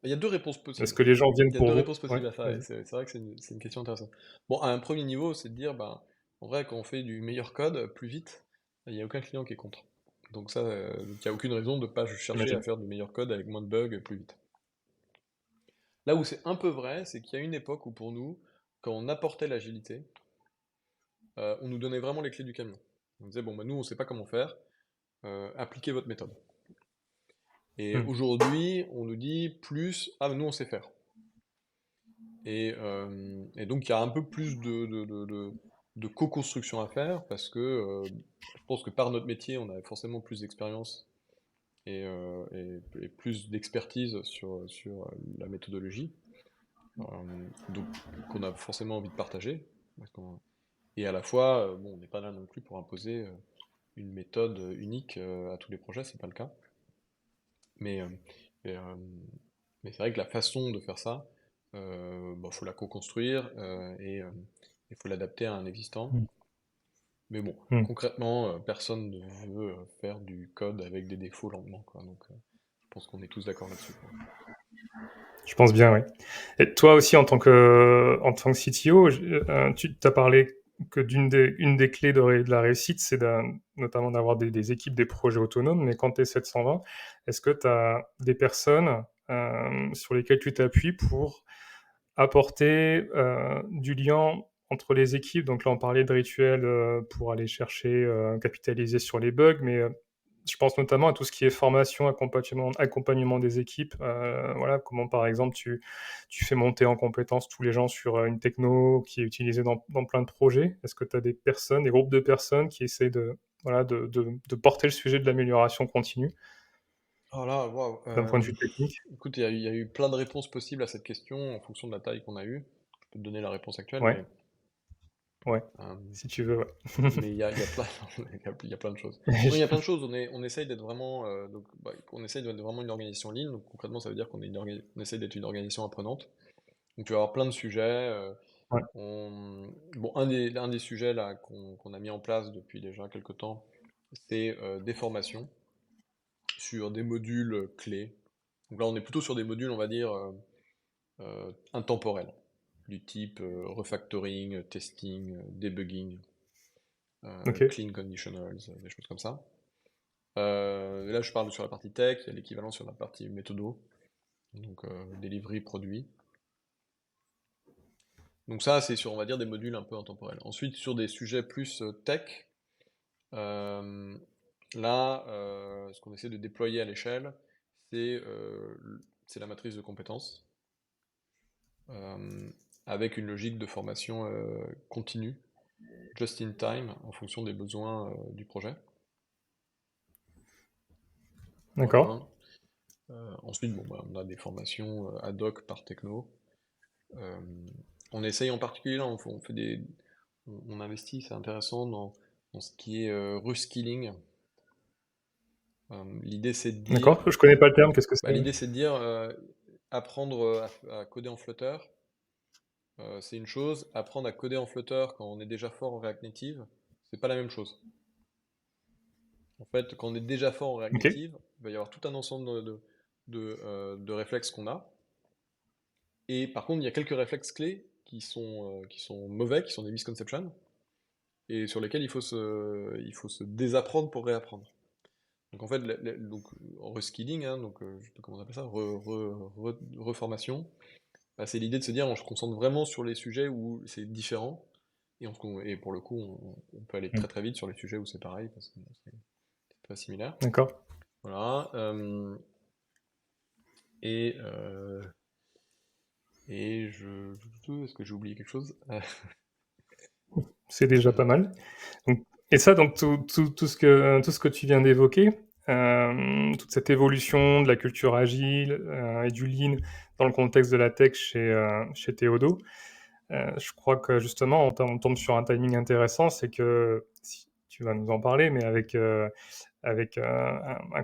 Il y a deux réponses Est-ce possibles. que les gens viennent Il y a pour deux vous? réponses Ouais, possibles à ça, et vas-y. c'est vrai que c'est une question intéressante. Bon, à un premier niveau, c'est de dire, ben, en vrai, quand on fait du meilleur code plus vite, il n'y a aucun client qui est contre. Donc ça, il n'y a aucune raison de ne pas chercher à J'imagine. faire du meilleur code avec moins de bugs plus vite. Là où c'est un peu vrai, c'est qu'il y a une époque où pour nous, quand on apportait l'agilité, on nous donnait vraiment les clés du camion. On disait, bon, bah, nous, on ne sait pas comment faire, appliquez votre méthode. Et Mmh. aujourd'hui, on nous dit plus, ah, nous, on sait faire. Et donc il y a un peu plus de co-construction à faire parce que je pense que par notre métier, on a forcément plus d'expérience et plus d'expertise sur la méthodologie, donc qu'on a forcément envie de partager. Et à la fois, bon, on n'est pas là non plus pour imposer une méthode unique à tous les projets, c'est pas le cas. Mais, mais, euh, mais c'est vrai que la façon de faire ça, bah, faut la co-construire et il faut l'adapter à un existant. Mmh. Mais bon, Mmh. concrètement, personne ne veut faire du code avec des défauts lentement, quoi. Donc, je pense qu'on est tous d'accord là-dessus, quoi. Je pense bien, oui. Et toi aussi, en tant que CTO, tu as parlé que une des clés de la réussite, c'est notamment d'avoir des équipes, des projets autonomes. Mais quand tu es 720, est-ce que tu as des personnes sur lesquelles tu t'appuies pour apporter du lien entre les équipes? Donc là, on parlait de rituels pour aller chercher, capitaliser sur les bugs, mais je pense notamment à tout ce qui est formation, accompagnement des équipes. Voilà, comment par exemple tu fais monter en compétence tous les gens sur une techno qui est utilisée dans plein de projets. Est-ce que tu as des personnes, des groupes de personnes qui essaient voilà, de porter le sujet de l'amélioration continue Oh là, waouh. d'un point de vue technique? Écoute, il y a eu plein de réponses possibles à cette question en fonction de la taille qu'on a eue. Je peux te donner la réponse actuelle, Ouais, ouais, euh, si tu veux, ouais. mais il y a plein, il y a plein de choses. Non, il y a plein de choses. On essaye d'être vraiment, on essaye d'être vraiment une organisation lean. Donc concrètement, ça veut dire on essaye d'être une organisation apprenante. Donc tu vas avoir plein de sujets. Ouais, Bon, un des sujets là qu'on a mis en place depuis déjà quelques temps, c'est des formations sur des modules clés. Donc là, on est plutôt sur des modules, on va dire, intemporels, du type refactoring, testing, debugging, ok. clean conditionals, des choses comme ça. Et là, je parle sur la partie tech, il y a l'équivalent sur la partie méthodo, donc delivery, produit. Donc ça, c'est sur, on va dire, des modules un peu intemporels. Ensuite, sur des sujets plus tech, euh, là, ce qu'on essaie de déployer à l'échelle, c'est la matrice de compétences, euh, avec une logique de formation continue, just in time, en fonction des besoins du projet. D'accord. Voilà. Ensuite, bon, bah, on a des formations ad hoc par techno. Euh, on essaye en particulier, là, on fait on investit, c'est intéressant, dans ce qui est reskilling. L'idée, c'est de dire, D'accord? Je connais pas le terme, qu'est-ce que bah, c'est? l'idée, c'est de dire apprendre à coder en Flutter, c'est une chose. Apprendre à coder en Flutter quand on est déjà fort en React Native, c'est pas la même chose. En fait, quand on est déjà fort en React OK, Native, il va y avoir tout un ensemble de réflexes qu'on a. Et par contre, il y a quelques réflexes clés qui sont mauvais, qui sont des misconceptions, et sur lesquels il faut se désapprendre pour réapprendre. Donc en fait, donc, en reskilling, hein, donc, je sais pas comment on appelle ça, reformation, bah, c'est l'idée de se dire on se concentre vraiment sur les sujets où c'est différent, et pour le coup, on peut aller mmh, très très vite sur les sujets où c'est pareil, parce que bon, c'est très similaire. d'accord. Voilà. Et, euh, et est-ce que j'ai oublié quelque chose? C'est déjà pas Euh, mal. Donc et ça, donc tout ce que tu viens d'évoquer, toute cette évolution de la culture agile, et du lean dans le contexte de la tech chez Théodo, je crois que justement on tombe sur un timing intéressant, c'est que si tu vas nous en parler, mais avec un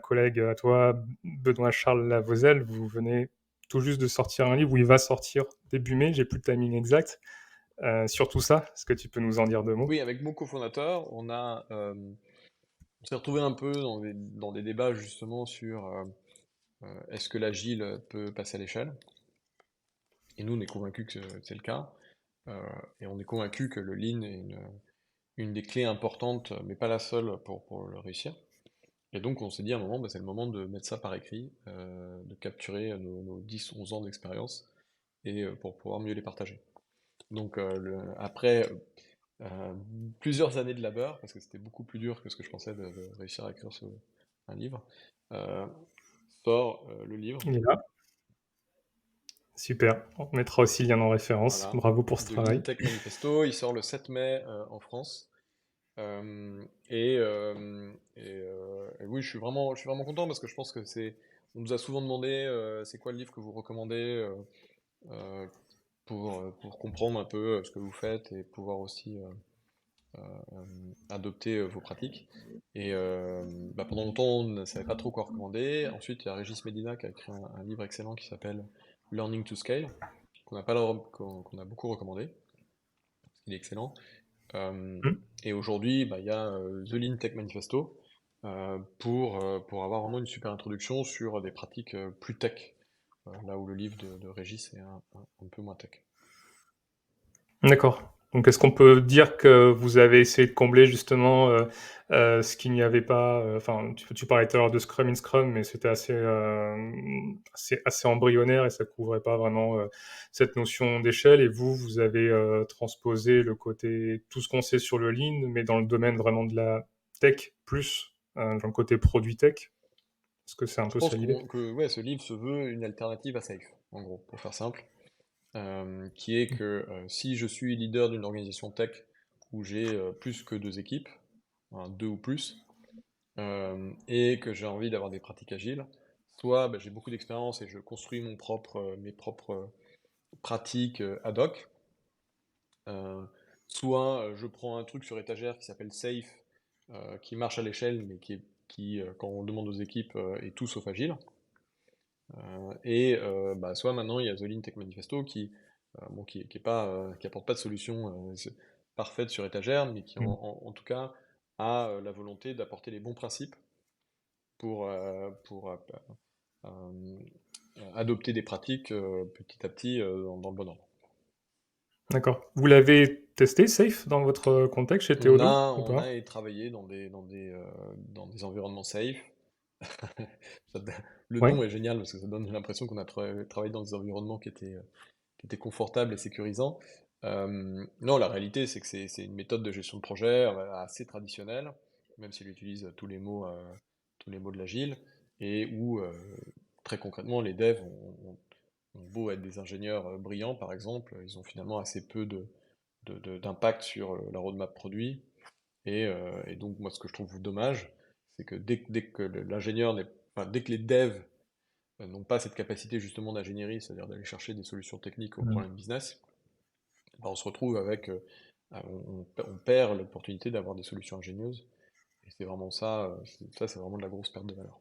collègue à toi, Benoît Charles Lavozelle, vous venez tout juste de sortir un livre où il va sortir début mai, j'ai plus le timing exact, sur tout ça. Est-ce que tu peux nous en dire deux mots? oui, avec mon cofondateur, on s'est retrouvé un peu dans des débats justement sur est-ce que l'agile peut passer à l'échelle? Et nous, on est convaincus que c'est le cas. Euh, et on est convaincus que le lean est une des clés importantes, mais pas la seule pour le réussir. Et donc on s'est dit à un moment, bah, c'est le moment de mettre ça par écrit, de capturer nos 10, 11 ans d'expérience, et pour pouvoir mieux les partager. Donc après euh, plusieurs années de labeur, parce que c'était beaucoup plus dur que ce que je pensais de réussir à écrire un livre, euh, sort le livre, Il est là. Super. On mettra aussi le lien en référence. voilà, Bravo pour ce de Lean travail. Tech Manifesto. Il sort le 7 mai en France. Et oui, je suis vraiment content parce que je pense que on nous a souvent demandé c'est quoi le livre que vous recommandez euh, pour comprendre un peu ce que vous faites et pouvoir aussi adopter vos pratiques. Et bah, pendant longtemps, on ne savait pas trop quoi recommander. Ensuite, il y a Régis Medina qui a écrit un livre excellent qui s'appelle Learning to Scale, qu'on a beaucoup recommandé, parce qu'il est excellent. Euh, Hmm. et aujourd'hui, bah, il y a The Lean Tech Manifesto pour avoir vraiment une super introduction sur des pratiques plus tech, là où le livre de Régis est un peu moins tech. D'accord. Donc, est-ce qu'on peut dire que vous avez essayé de combler justement ce qu'il n'y avait pas enfin, tu parlais tout à l'heure de Scrum in Scrum, mais c'était assez embryonnaire et ça couvrait pas vraiment cette notion d'échelle. Et vous, vous avez transposé le côté, tout ce qu'on sait sur le Lean, mais dans le domaine vraiment de la tech, plus dans le côté produit tech. Est-ce que c'est un Je peu pense ça l'idée? que ouais, ce livre se veut une alternative à Safe, en gros, pour faire simple, qui est que si je suis leader d'une organisation tech où j'ai plus que deux équipes, hein, deux ou plus, et que j'ai envie d'avoir des pratiques agiles, soit bah, j'ai beaucoup d'expérience et je construis mes propres pratiques ad hoc, euh, soit je prends un truc sur étagère qui s'appelle Safe, qui marche à l'échelle, mais qui quand on demande aux équipes, est tout sauf agile. Et bah, soit maintenant il y a The Lean Tech Manifesto bon, qui est pas, qui apporte pas de solution parfaite sur étagère, mais qui en tout cas a la volonté d'apporter les bons principes pour euh, adopter des pratiques petit à petit dans le bon ordre. D'accord. Vous l'avez testé, Safe, dans votre contexte chez Théodo ou On pas? a travaillé dans des environnements safe. Ça Le Ouais. nom est génial parce que ça donne l'impression qu'on a travaillé dans des environnements qui étaient confortables et sécurisants. Non, la réalité, c'est que c'est une méthode de gestion de projet assez traditionnelle, même s'il utilise tous les mots de l'agile, et où, très concrètement, les devs ont beau être des ingénieurs brillants, par exemple, ils ont finalement assez peu d'impact sur la roadmap produit. Et donc, moi, ce que je trouve dommage, c'est que dès que l'ingénieur n'est, enfin, dès que les devs n'ont pas cette capacité justement d'ingénierie, c'est-à-dire d'aller chercher des solutions techniques aux Mmh. problèmes business, bah, on se retrouve avec, on perd l'opportunité d'avoir des solutions ingénieuses. Et c'est vraiment ça, c'est vraiment de la grosse perte de valeur.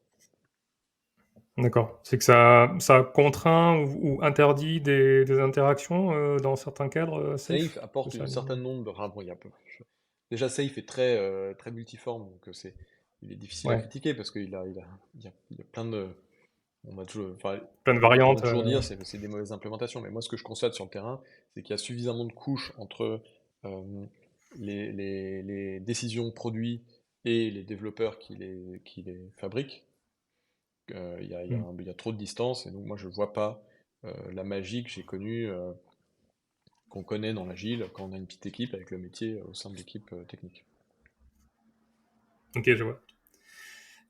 D'accord. C'est que ça contraint ou interdit des interactions, dans certains cadres, Safe safe? C'est apporte ça un l'idée? certain nombre de... Enfin bon, il y a peu... Déjà, Safe est très, très multiforme, donc il est difficile à Ouais, critiquer parce qu'il y a plein de... On va toujours, enfin, plein de les gens vont variantes, toujours dire c'est des mauvaises implémentations, mais moi ce que je constate sur le terrain, c'est qu'il y a suffisamment de couches entre euh, les décisions produits et les développeurs qui les fabriquent. mmh. Il y a trop de distance, et donc moi je vois pas la magie que j'ai connue, qu'on connaît dans l'agile quand on a une petite équipe avec le métier au sein de l'équipe technique. OK, je vois.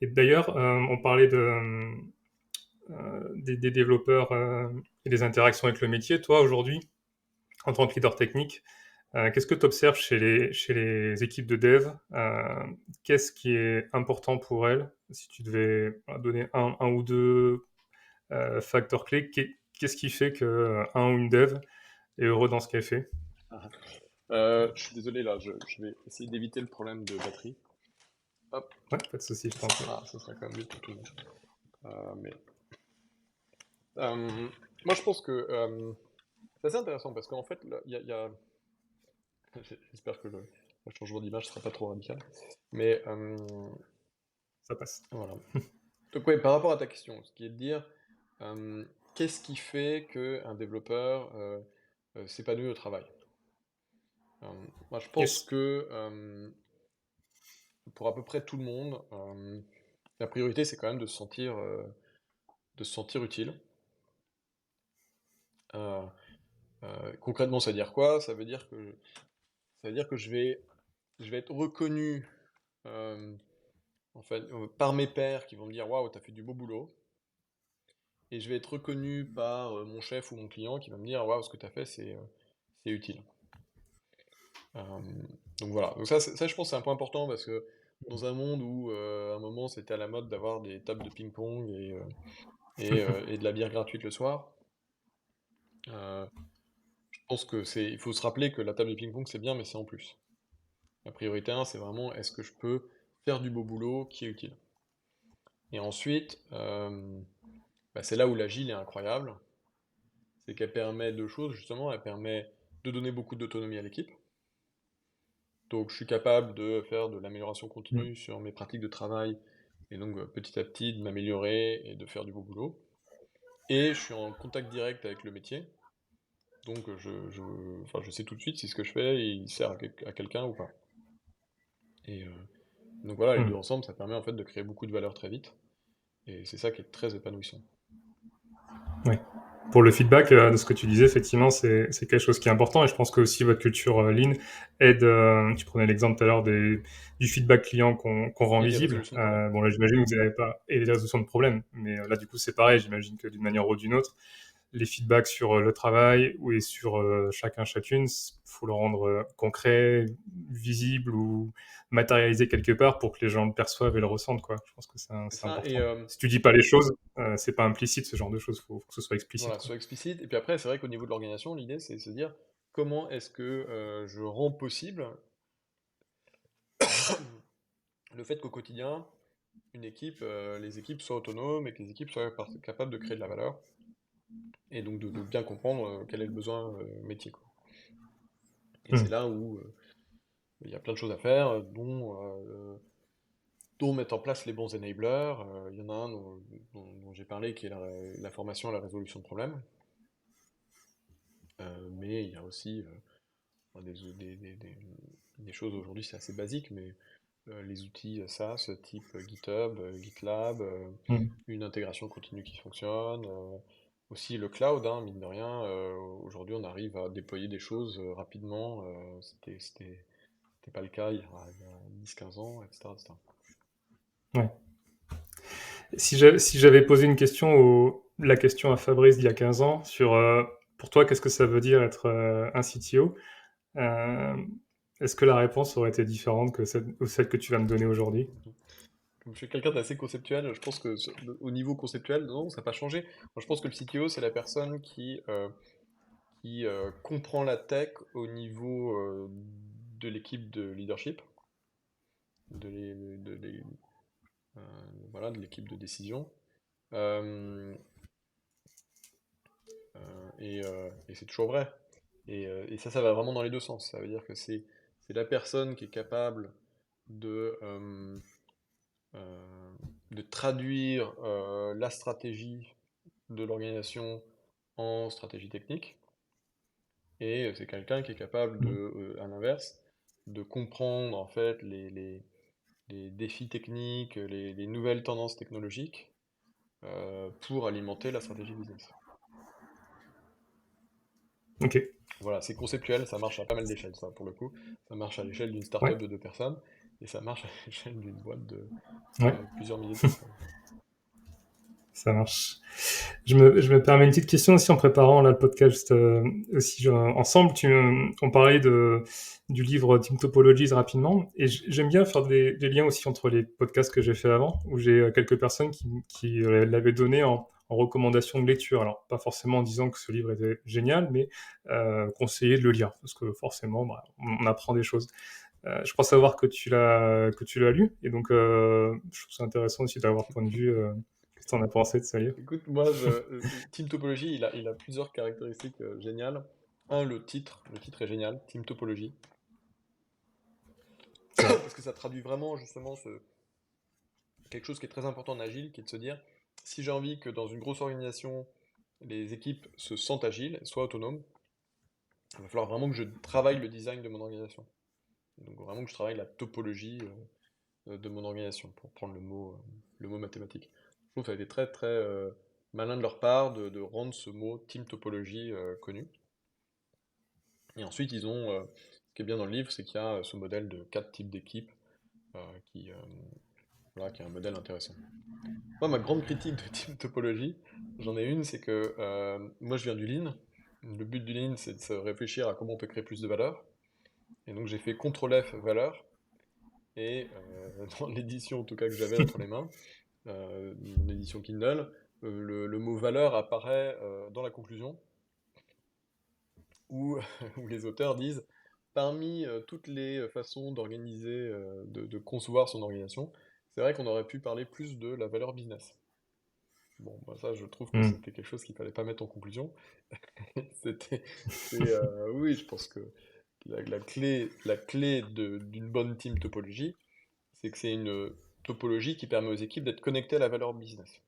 Et d'ailleurs, on parlait des développeurs, et des interactions avec le métier. Toi, aujourd'hui, en tant que leader technique, qu'est-ce que tu observes chez les équipes de dev? Qu'est-ce qui est important pour elles? Si tu devais, donner un ou 2 facteurs clés, qu'est-ce qui fait qu'un ou une dev est heureux dans ce qu'elle fait? Ah. Je suis désolé là, je vais essayer d'éviter le problème de batterie. Hop, Ouais, pas de souci, je t'en prie. ça sera quand même mieux pour tout le monde. Mais moi je pense que c'est assez intéressant parce qu'en fait, là, j'espère que le changement d'image sera pas trop radical. Mais Ça passe. voilà. Donc ouais, par rapport à ta question, ce qui est de dire, euh, qu'est-ce qui fait qu'un développeur s'épanouit au travail? Euh, Moi je pense Yes. que pour à peu près tout le monde, la priorité c'est quand même de se sentir utile. Euh, Concrètement, ça veut dire quoi? Ça veut dire que je vais être reconnu euh, en fait, par mes pairs qui vont me dire waouh, t'as fait du beau boulot. Et je vais être reconnu par mon chef ou mon client qui va me dire waouh, ce que t'as fait, c'est utile. Euh, donc voilà. Donc ça, je pense, c'est un point important parce que dans un monde où à un moment c'était à la mode d'avoir des tables de ping-pong et de la bière gratuite le soir, euh, je pense il faut se rappeler que la table de ping-pong c'est bien, mais c'est en plus. La priorité 1, c'est vraiment est-ce que je peux faire du beau boulot qui est utile. Et ensuite, bah, c'est là où l'agile est incroyable, c'est qu'elle permet deux choses, justement, elle permet de donner beaucoup d'autonomie à l'équipe. Donc je suis capable de faire de l'amélioration Mmh. continue sur mes pratiques de travail, et donc petit à petit de m'améliorer et de faire du beau boulot. Et je suis en contact direct avec le métier, donc enfin, je sais tout de suite si ce que je fais il sert à quelqu'un ou pas. Et donc voilà, les deux Mmh. ensemble, ça permet en fait de créer beaucoup de valeur très vite. Et c'est ça qui est très épanouissant. Ouais. Pour le feedback, de ce que tu disais, effectivement, c'est quelque chose qui est important et je pense que aussi votre culture, Lean aide, tu prenais l'exemple tout à l'heure du feedback client qu'on rend Et visible. résolution de problème. Bon là, j'imagine que vous n'avez pas et des résolutions de problèmes, mais là, du coup, c'est pareil. J'imagine que d'une manière ou d'une autre, les feedbacks sur le travail ou et sur chacun, chacune, faut le rendre concret, visible ou matérialisé quelque part pour que les gens le perçoivent et le ressentent, quoi. Je pense que C'est c'est ça, et important. Si tu dis pas les choses, c'est pas implicite ce genre de choses, faut que ce soit explicite, voilà, quoi. soit explicite. Et puis après, c'est vrai qu'au niveau de l'organisation, l'idée c'est de se dire comment est-ce que je rends possible le fait qu'au quotidien, les équipes soient autonomes et que les équipes soient capables de créer de la valeur et donc de bien comprendre quel est le besoin métier, quoi. Et c'est Hmm. là où il y a plein de choses à faire, dont mettre en place les bons enablers. Il y en a un dont j'ai parlé qui est la formation à la résolution de problèmes. Mais il y a aussi des choses aujourd'hui, c'est assez basique, mais les outils SaaS type GitHub, GitLab, Hmm. une intégration continue qui fonctionne, aussi le cloud, hein, mine de rien, aujourd'hui on arrive à déployer des choses rapidement, c'était pas le cas il y a 10-15 ans, etc., etc. Ouais. Si j'avais posé une question la question à Fabrice d'il y a 15 ans sur, pour toi, qu'est-ce que ça veut dire être un CTO? Euh, Est-ce que la réponse aurait été différente que celle que tu vas me donner aujourd'hui? je suis quelqu'un d'assez conceptuel. Je pense que au niveau conceptuel, non, ça n'a pas changé. Moi, je pense que le CTO, c'est la personne qui comprend la tech au niveau de l'équipe de leadership, de l'é- de l'é- euh, voilà, de l'équipe de décision. Euh, et c'est toujours vrai. Et ça va vraiment dans les deux sens. Ça veut dire que c'est la personne qui est capable de, euh, euh, de traduire la stratégie de l'organisation en stratégie technique. Et c'est quelqu'un qui est capable de, Mmh. à l'inverse, de comprendre en fait les défis techniques, les nouvelles tendances technologiques pour alimenter la stratégie business. OK. Voilà, c'est conceptuel, ça marche à pas mal d'échelles, ça, pour le coup. Ça marche à l'échelle d'une Ouais, startup de 2 personnes, et ça marche à l'échelle d'une boîte de ouais, plusieurs milliers de personnes. ça marche. Je me permets une petite question aussi en préparant là, le podcast aussi ensemble. On parlait du livre Team Topologies rapidement et j'aime bien faire des liens aussi entre les podcasts que j'ai fait avant où j'ai quelques personnes qui l'avaient donné en recommandation de lecture. Alors pas forcément en disant que ce livre était génial, mais conseiller de le lire parce que forcément bah, on apprend des choses. Je crois savoir que tu l'as lu et donc je trouve ça intéressant aussi d'avoir point de vue. Qu'est-ce que tu en as pensé de ce livre? Écoute, moi, Team Topology, il a plusieurs caractéristiques géniales. Un, le titre est génial, Team Topology, C'est vrai. parce que ça traduit vraiment justement quelque chose qui est très important en agile, qui est de se dire, si j'ai envie que dans une grosse organisation, les équipes se sentent agiles, soient autonomes, il va falloir vraiment que je travaille le design de mon organisation. Donc vraiment que je travaille la topologie de mon organisation, pour prendre le mot mathématique. Je trouve que ça a été très très malin de leur part de rendre ce mot team topologie connu. Et ensuite, ce qui est bien dans le livre, c'est qu'il y a ce modèle de 4 types d'équipes euh, voilà, qui est un modèle intéressant. Moi, ma grande critique de team topologie, j'en ai une, c'est que moi je viens du Lean. Le but du Lean, c'est de se réfléchir à comment on peut créer plus de valeur. Et donc j'ai fait CTRL F valeur. Et dans l'édition, en tout cas, que j'avais entre les mains, mon édition Kindle, le mot valeur apparaît dans la conclusion, où, où les auteurs disent, parmi toutes les façons d'organiser, de concevoir son organisation, c'est vrai qu'on aurait pu parler plus de la valeur business. Bon, bah ça, je trouve que Hmm. c'était quelque chose qu'il fallait pas mettre en conclusion. C'était, oui, je pense que la clé d'une bonne team topologie, c'est que c'est une topologie qui permet aux équipes d'être connectées à la valeur business.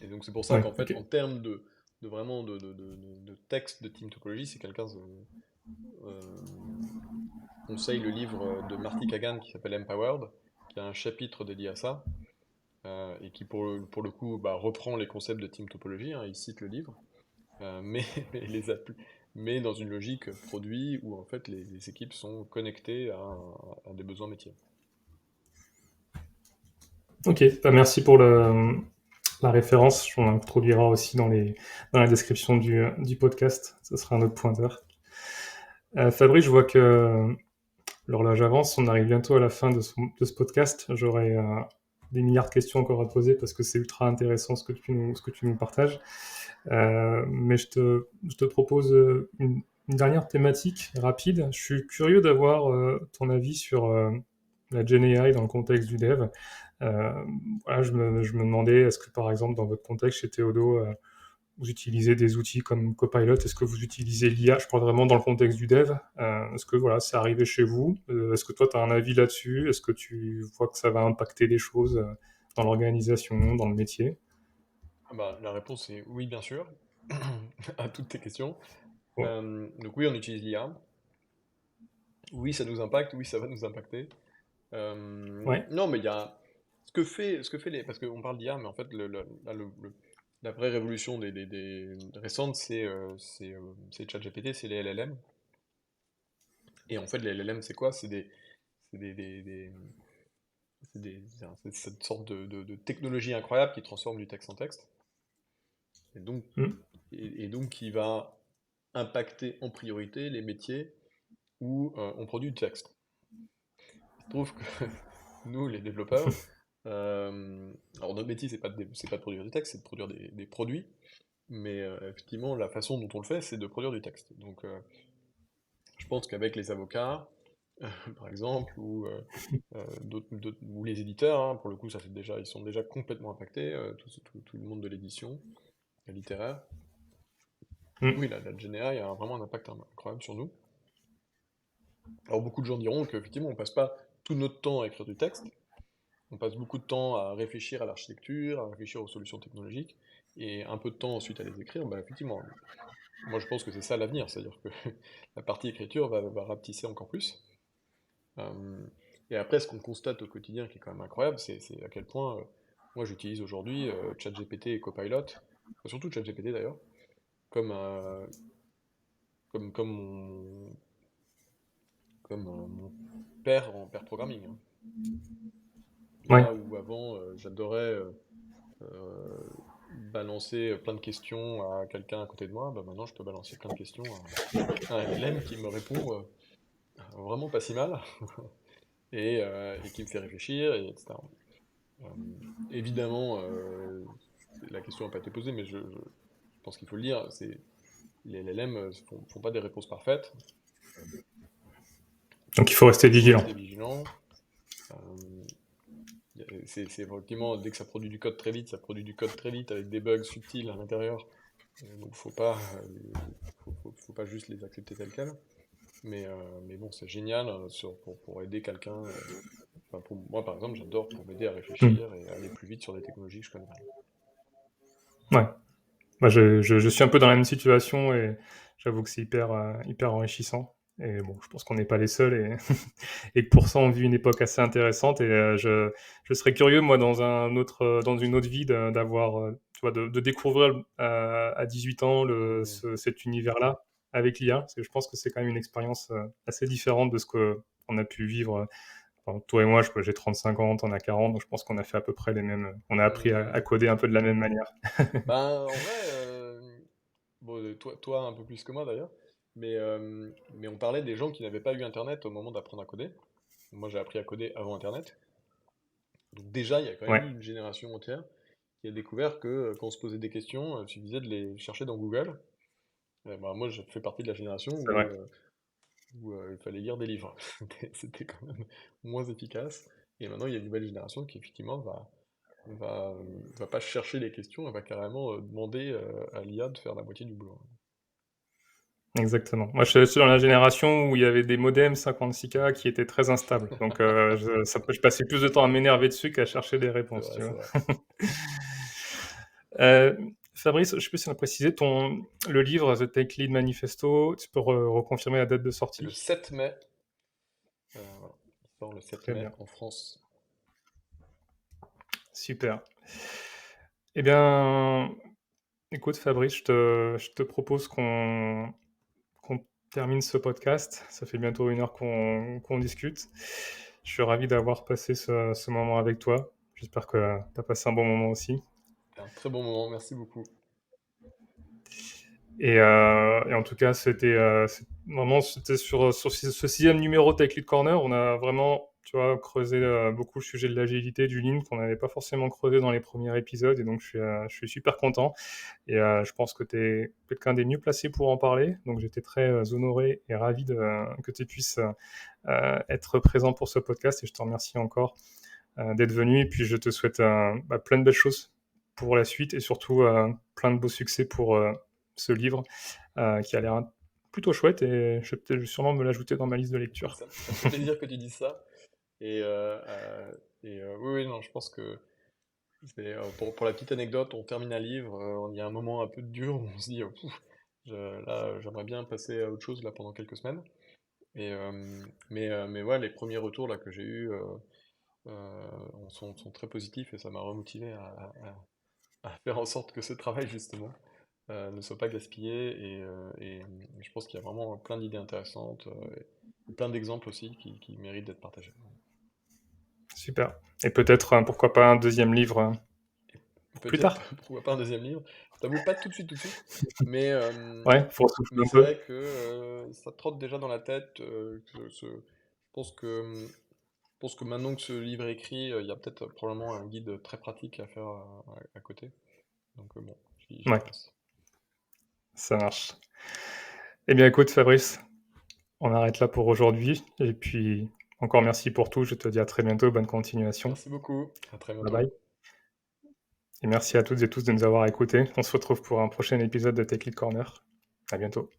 Et donc c'est pour ça Ouais, qu'en fait, ok. en termes de vraiment de texte de team topology, c'est quelqu'un euh, conseille le livre de Marty Kagan qui s'appelle Empowered, qui a un chapitre dédié à ça, et qui pour le coup bah, reprend les concepts de team topology, hein, il cite le livre, mais, mais, mais dans une logique produit où en fait les équipes sont connectées à des besoins métiers. Ok, bah merci pour la référence. On l'introduira aussi dans la description du podcast. Ce sera un autre pointeur. Fabrice, je vois que l'horloge avance. On arrive bientôt à la fin de ce podcast. J'aurai des milliards de questions encore à te poser parce que c'est ultra intéressant ce que tu nous partages. Mais je te propose une dernière thématique rapide. Je suis curieux d'avoir ton avis sur la Gen AI dans le contexte du dev. Euh, voilà, je me demandais, est-ce que par exemple, dans votre contexte chez Théodo, vous utilisez des outils comme Copilot? Est-ce que vous utilisez l'IA? Je parle vraiment dans le contexte du dev. Est-ce que voilà, c'est arrivé chez vous? Est-ce que toi, tu as un avis là-dessus? Est-ce que tu vois que ça va impacter les choses dans l'organisation, dans le métier? Ah bah, la réponse est oui, bien sûr, à toutes tes questions. Bon. Donc oui, on utilise l'IA. Oui, ça nous impacte. Oui, ça va nous impacter. Ouais. Non, mais il y a ce que fait parce qu'on parle d'IA, mais en fait, là, la vraie révolution des récentes, c'est ChatGPT, c'est les LLM. Et en fait, les LLM, c'est quoi? C'est c'est cette sorte de technologie incroyable qui transforme du texte en texte, et donc, Hmm. et donc qui va impacter en priorité les métiers où on produit du texte. Il se trouve que nous, les développeurs. Alors notre métier, c'est pas de produire du texte, c'est de produire des produits, mais effectivement, la façon dont on le fait, c'est de produire du texte. Donc je pense qu'avec les avocats, par exemple, ou les éditeurs, hein, pour le coup, ils sont déjà complètement impactés, tout le monde de l'édition littéraire. Mm. Oui, la GNA, il y a vraiment un impact incroyable sur nous. Alors beaucoup de gens diront qu'effectivement, on passe pas tout notre temps à écrire du texte, on passe beaucoup de temps à réfléchir à l'architecture, à réfléchir aux solutions technologiques, et un peu de temps ensuite à les écrire. Bah, effectivement, moi je pense que c'est ça l'avenir, c'est-à-dire que la partie écriture va rapetisser encore plus. Euh, et après, ce qu'on constate au quotidien, qui est quand même incroyable, c'est à quel point moi j'utilise aujourd'hui ChatGPT et Copilot, enfin, surtout ChatGPT d'ailleurs, comme, comme mon père en pair programming, hein. Ouais. Là où avant j'adorais euh, balancer plein de questions à quelqu'un à côté de moi, bah maintenant je peux balancer plein de questions à un LLM qui me répond vraiment pas si mal et qui me fait réfléchir, etc. Euh, évidemment, la question n'a pas été posée, mais je pense qu'il faut le dire, les LLM font pas des réponses parfaites, Donc il faut rester il faut vigilant. rester vigilant. Euh, c'est effectivement, dès que ça produit du code très vite, ça produit du code très vite avec des bugs subtils à l'intérieur. Donc faut pas juste les accepter tels quels. Mais bon, c'est génial pour aider quelqu'un. Enfin, pour moi, par exemple, j'adore pour m'aider à Mm. réfléchir et à aller plus vite sur des technologies que je connais mal. Ouais. Moi, je suis un peu dans la même situation et j'avoue que c'est hyper enrichissant. Et bon, je pense qu'on n'est pas les seuls et que pour ça, on vit une époque assez intéressante. Et je serais curieux, moi, dans une autre vie, d'avoir, tu vois, de découvrir à 18 ans Mm. cet univers-là avec l'IA, parce que je pense que c'est quand même une expérience assez différente de ce qu'on a pu vivre. Enfin, toi et moi, j'ai 35 ans, t'en as 40, donc je pense qu'on a fait à peu près les mêmes. On a appris à Mm. coder un peu de la même manière. Ben, en vrai, bon, toi un peu plus que moi d'ailleurs, mais on parlait des gens qui n'avaient pas eu Internet au moment d'apprendre à coder. Moi, j'ai appris à coder avant Internet. Donc déjà, il y a quand même Ouais, eu une génération entière qui a découvert que quand on se posait des questions, il suffisait de les chercher dans Google. Bah, moi, je fais partie de la génération c'est vrai. où il fallait lire des livres. C'était quand même moins efficace. Et maintenant, il y a une nouvelle génération qui, effectivement, va, va pas chercher les questions, elle va carrément demander à l'IA de faire la moitié du boulot. Exactement. Moi, je suis dans la génération où il y avait des modems 56K qui étaient très instables. Donc, je passais plus de temps à m'énerver dessus qu'à chercher des C'est réponses, vrai, tu c'est vois. vrai. Fabrice, je sais plus si on a précisé, le livre The Tech Lead Manifesto, tu peux reconfirmer la date de C'est le sortie? 7 mai, voilà. Il sort le 7 Très mai bien. en France. Super. Eh bien, écoute, Fabrice, je te propose qu'on termine ce podcast. Ça fait bientôt 1 heure qu'on discute. Je suis ravi d'avoir passé ce moment avec toi. J'espère que tu as passé un bon moment aussi. C'était un très bon moment, merci beaucoup. Et en tout cas, c'était sur ce 6e numéro Tech Lead Corner. On a vraiment, tu vois, creusé beaucoup le sujet de l'agilité, du Lean, qu'on n'avait pas forcément creusé dans les premiers épisodes. Et donc, je suis super content. Et je pense que tu es quelqu'un des mieux placés pour en parler. Donc j'étais très honoré et ravi que tu puisses être présent pour ce podcast. Et je te remercie encore d'être venu. Et puis je te souhaite plein de belles choses pour la suite et surtout plein de beaux succès pour ce livre qui a l'air plutôt chouette. Et je vais peut-être sûrement me l'ajouter dans ma liste de lecture. Ça me fait plaisir que tu dises ça. Et, oui, oui, non, je pense que pour la petite anecdote, on termine un livre, il y a un moment un peu dur où on se dit, Pouf, là, j'aimerais bien passer à autre chose là pendant quelques semaines. Mais ouais, les premiers retours là que j'ai eus sont très positifs et ça m'a remotivé à faire en sorte que ce travail justement ne soit pas gaspillé et je pense qu'il y a vraiment plein d'idées intéressantes et plein d'exemples aussi qui méritent d'être partagés. Super. Et peut-être, pourquoi pas, un deuxième livre plus Peut-être, tard. pourquoi pas un deuxième livre. Je t'avoue pas tout de suite, mais, Ouais, faut souffler mais un c'est peu. vrai que ça trotte déjà dans la tête. Je pense que pense que maintenant que ce livre est écrit, il y a peut-être probablement un guide très pratique à faire à côté. Donc bon, j'y Ouais, pense. ça marche. Eh bien, écoute, Fabrice, on arrête là pour aujourd'hui. Et puis, encore merci pour tout. Je te dis à très bientôt. Bonne continuation. Merci beaucoup, à très Bye bientôt. bye. Et merci à toutes et tous de nous avoir écoutés. On se retrouve pour un prochain épisode de Tech Lead Corner. À bientôt.